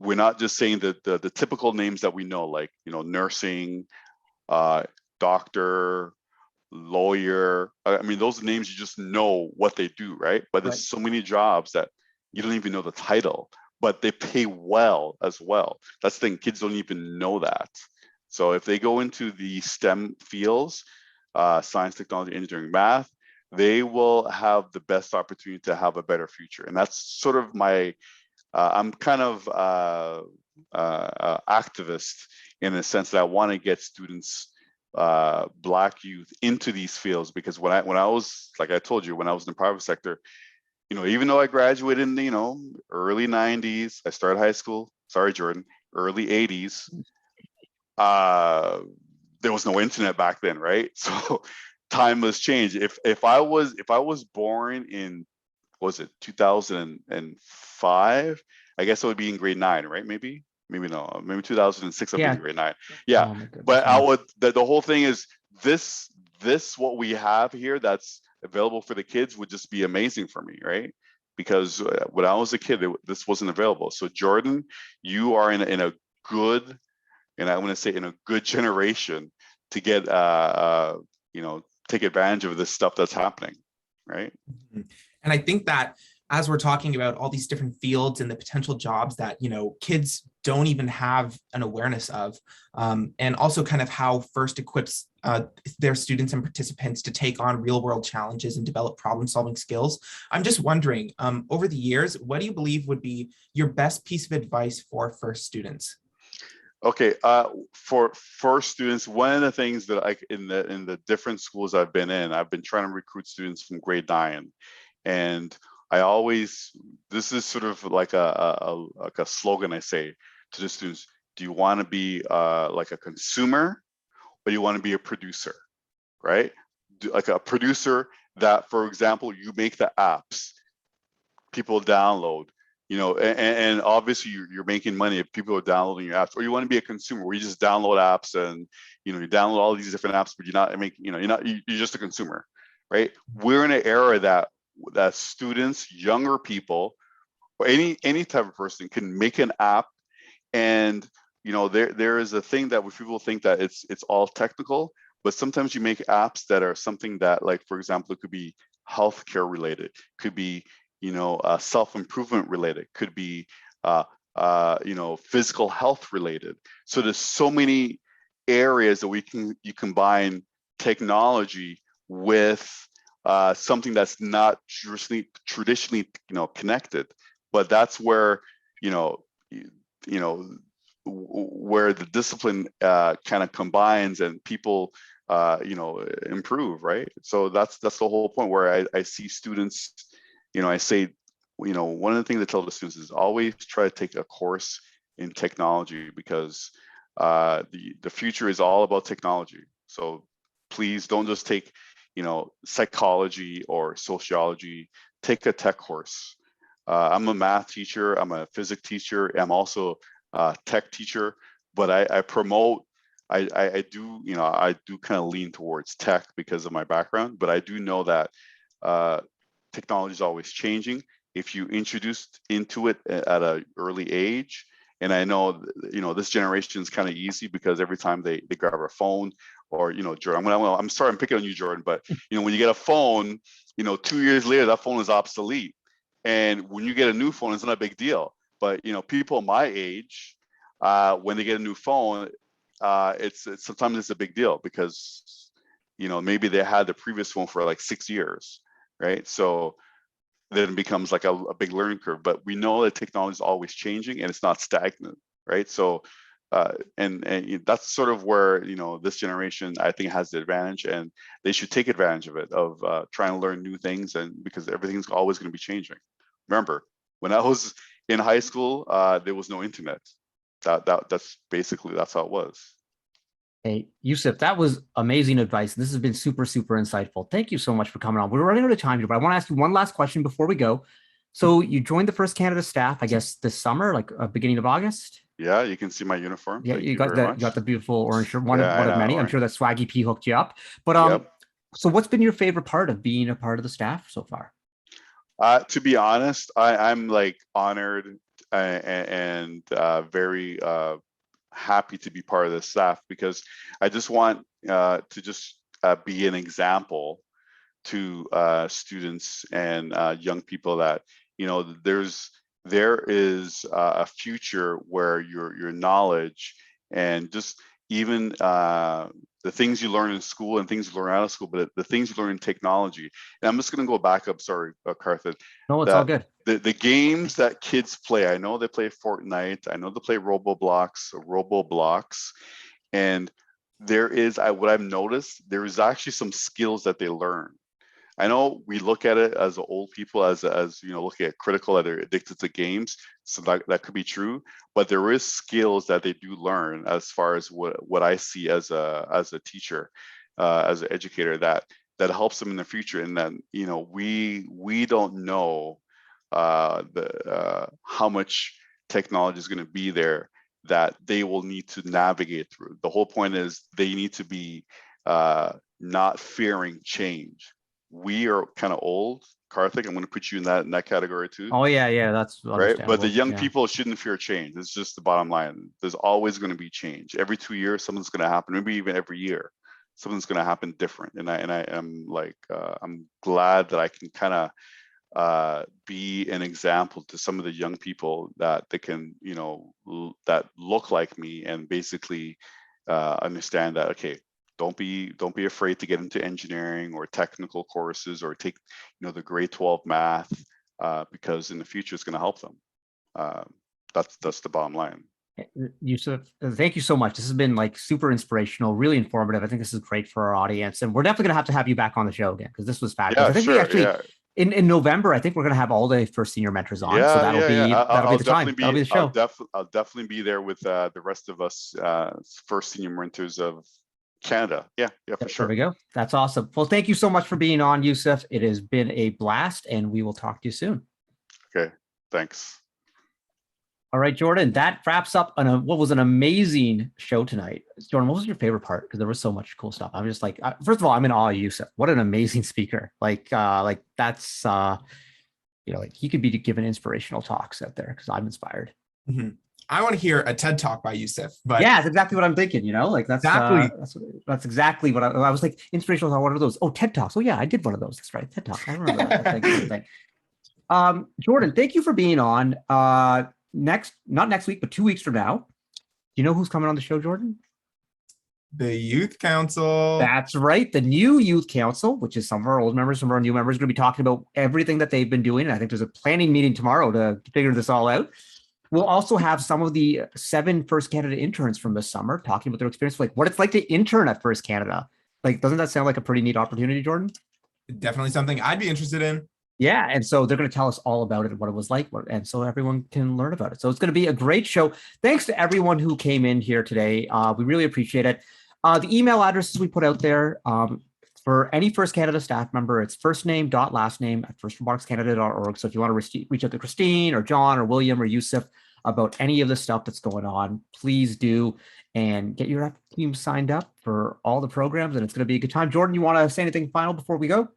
we're not just saying the typical names that we know, like nursing, doctor, lawyer. I mean, those names, you just know what they do, right? But there's so many jobs that you don't even know the title, but they pay well as well. That's the thing, kids don't even know that. So if they go into the STEM fields, science, technology, engineering, math, they will have the best opportunity to have a better future. And that's sort of my, I'm kind of activist in the sense that I want to get students, Black youth, into these fields, because when I was, like I told you, when I was in the private sector, even though I graduated in the early 90s, I started high school, sorry Jordan, early 80s, there was no internet back then, right? So time has changed. If I was born in, was it 2005, I guess it would be in grade 9, right? Maybe no, maybe 2006, I'll be in grade 9. Yeah. But I would, the whole thing is this what we have here that's available for the kids would just be amazing for me, right? Because when I was a kid, this wasn't available. So Jordan, you are in a good, and I want to say in a good generation to get take advantage of this stuff that's happening, right? And I think that as we're talking about all these different fields and the potential jobs that, kids don't even have an awareness of, and also kind of how FIRST equips their students and participants to take on real world challenges and develop problem solving skills. I'm just wondering, over the years, what do you believe would be your best piece of advice for FIRST students? Okay, for students, one of the things that in the different schools I've been in, I've been trying to recruit students from grade 9, and this is sort of like a slogan I say to the students: do you want to be like a consumer, or do you want to be a producer, right? Like a producer that, for example, you make the apps people download, and obviously you're making money if people are downloading your apps. Or you want to be a consumer where you just download apps and you download all these different apps, but you're just a consumer, right? We're in an era that students, younger people, or any type of person can make an app. And there is a thing that people think that it's all technical, but sometimes you make apps that are something that, like, for example, it could be healthcare related, could be self-improvement related, could be physical health related. So there's so many areas that you combine technology with something that's not traditionally connected, but that's where where the discipline kind of combines and people improve, right? So that's the whole point where I see students, I say, one of the things I tell the students is always try to take a course in technology, because the future is all about technology. So please don't just take psychology or sociology. Take a tech course. I'm a math teacher, I'm a physics teacher, I'm also a tech teacher, but I promote, I do kind of lean towards tech because of my background, but I do know that technology is always changing. If you introduced into it at an early age, and I know this generation is kind of easy because every time they grab a phone, or Jordan, I'm sorry, I'm picking on you, Jordan, but when you get a phone, 2 years later that phone is obsolete, and when you get a new phone, it's not a big deal. But people my age, when they get a new phone, it's sometimes it's a big deal because maybe they had the previous phone for like 6 years, right? So then it becomes like a big learning curve. But we know that technology is always changing and it's not stagnant, right? So and that's sort of where this generation, I think, has the advantage, and they should take advantage of it, of trying to learn new things, and because everything's always going to be changing. Remember, when I was in high school, there was no internet. That's how it was. Hey, Yusuf, that was amazing advice. This has been super, super insightful. Thank you so much for coming on. We're running out of time here, but I want to ask you one last question before we go. So you joined the FIRST Canada staff, I guess, this summer, like beginning of August? Yeah, you can see my uniform. Yeah, you got the beautiful orange shirt, one of many. Orange. I'm sure that Swaggy P hooked you up. But So what's been your favorite part of being a part of the staff so far? To be honest, I'm like honored and very happy to be part of the staff, because I just want to just be an example to students and young people that there is a future where your knowledge and just even the things you learn in school and things you learn out of school, but the things you learn in technology. And I'm just going to go back up. Sorry, Karthik. No, it's all good. The games that kids play, I know they play Fortnite. I know they play Roblox, and there is, what I've noticed, there is actually some skills that they learn. I know we look at it as old people, as looking at critical, that are addicted to games. So that could be true, but there is skills that they do learn, as far as what I see as a teacher, as an educator, that helps them in the future. And then we don't know how much technology is going to be there that they will need to navigate through. The whole point is they need to be not fearing change. We are kind of old, Karthik. I'm going to put you in that category too. Oh yeah, that's right. But the young people shouldn't fear change. It's just the bottom line. There's always going to be change. Every 2 years, something's going to happen. Maybe even every year. something's going to happen different. And I am like, I'm glad that I can kind of be an example to some of the young people that they can, you know, that look like me, and basically understand that, okay, don't be afraid to get into engineering or technical courses, or take, you know, the grade 12 math, because in the future it's going to help them. That's the bottom line. Yusuf, thank you so much. This has been like super inspirational, really informative. I think this is great for our audience, and we're definitely gonna have you back on the show again, because this was fabulous. Yeah, I think sure, we actually yeah. in November, I think we're gonna have all the first senior mentors on. Yeah, So that'll be I'll the time. That'll be the show. I'll definitely be there with the rest of us, first senior mentors of Canada. Yeah, for sure. There we go. That's awesome. Well, thank you so much for being on, Yusuf. It has been a blast, and we will talk to you soon. Okay, thanks. All right, Jordan, that wraps up what was an amazing show tonight. Jordan, what was your favorite part? Because there was so much cool stuff. I'm just like, first of all, I'm in awe of Yusuf. What an amazing speaker. Like that's, you know, like he could be given inspirational talks out there, because I'm inspired. Mm-hmm. I want to hear a TED talk by Yusuf. But yeah, that's exactly what I'm thinking. You know, like that's exactly what I was like. Inspirational talk. What are those? Oh, TED Talks. Oh yeah, I did one of those. That's right, TED Talk. I remember that thing. Jordan, thank you for being on. Not next week, but 2 weeks from now. Do you know who's coming on the show, Jordan? The Youth Council. That's right. The new Youth Council, which is some of our old members, some of our new members, are going to be talking about everything that they've been doing. And I think there's a planning meeting tomorrow to figure this all out. We'll also have some of the 7 First Canada interns from this summer talking about their experience, like what it's like to intern at First Canada. Like, doesn't that sound like a pretty neat opportunity, Jordan? Definitely something I'd be interested in. Yeah, and so they're going to tell us all about it, what it was like, and so everyone can learn about it. So it's going to be a great show. Thanks to everyone who came in here today. We really appreciate it. The email addresses we put out there, for any First Canada staff member, it's firstname.lastname@firstremarkscanada.org. So if you want to reach out to Christine or John or William or Yusuf about any of the stuff that's going on, please do, and get your team signed up for all the programs, and it's going to be a good time. Jordan, you want to say anything final before we go?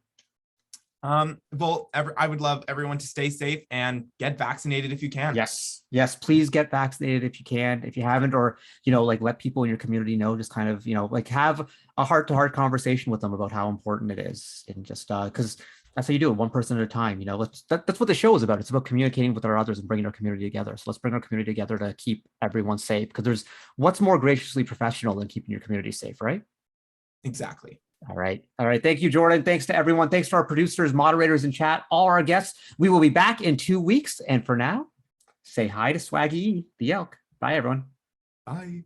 Well, I would love everyone to stay safe and get vaccinated if you can. Yes, please get vaccinated if you can. If you haven't, or, you know, like let people in your community know, just kind of, you know, like have a heart-to-heart conversation with them about how important it is. And just because that's how you do it, one person at a time. You know, that's what the show is about. It's about communicating with our others and bringing our community together. So let's bring our community together to keep everyone safe, because what's more graciously professional than keeping your community safe, right? Exactly. All right. Thank you, Jordan. Thanks to everyone. Thanks to our producers, moderators in chat, all our guests. We will be back in 2 weeks. And for now, say hi to Swaggy the elk. Bye, everyone. Bye.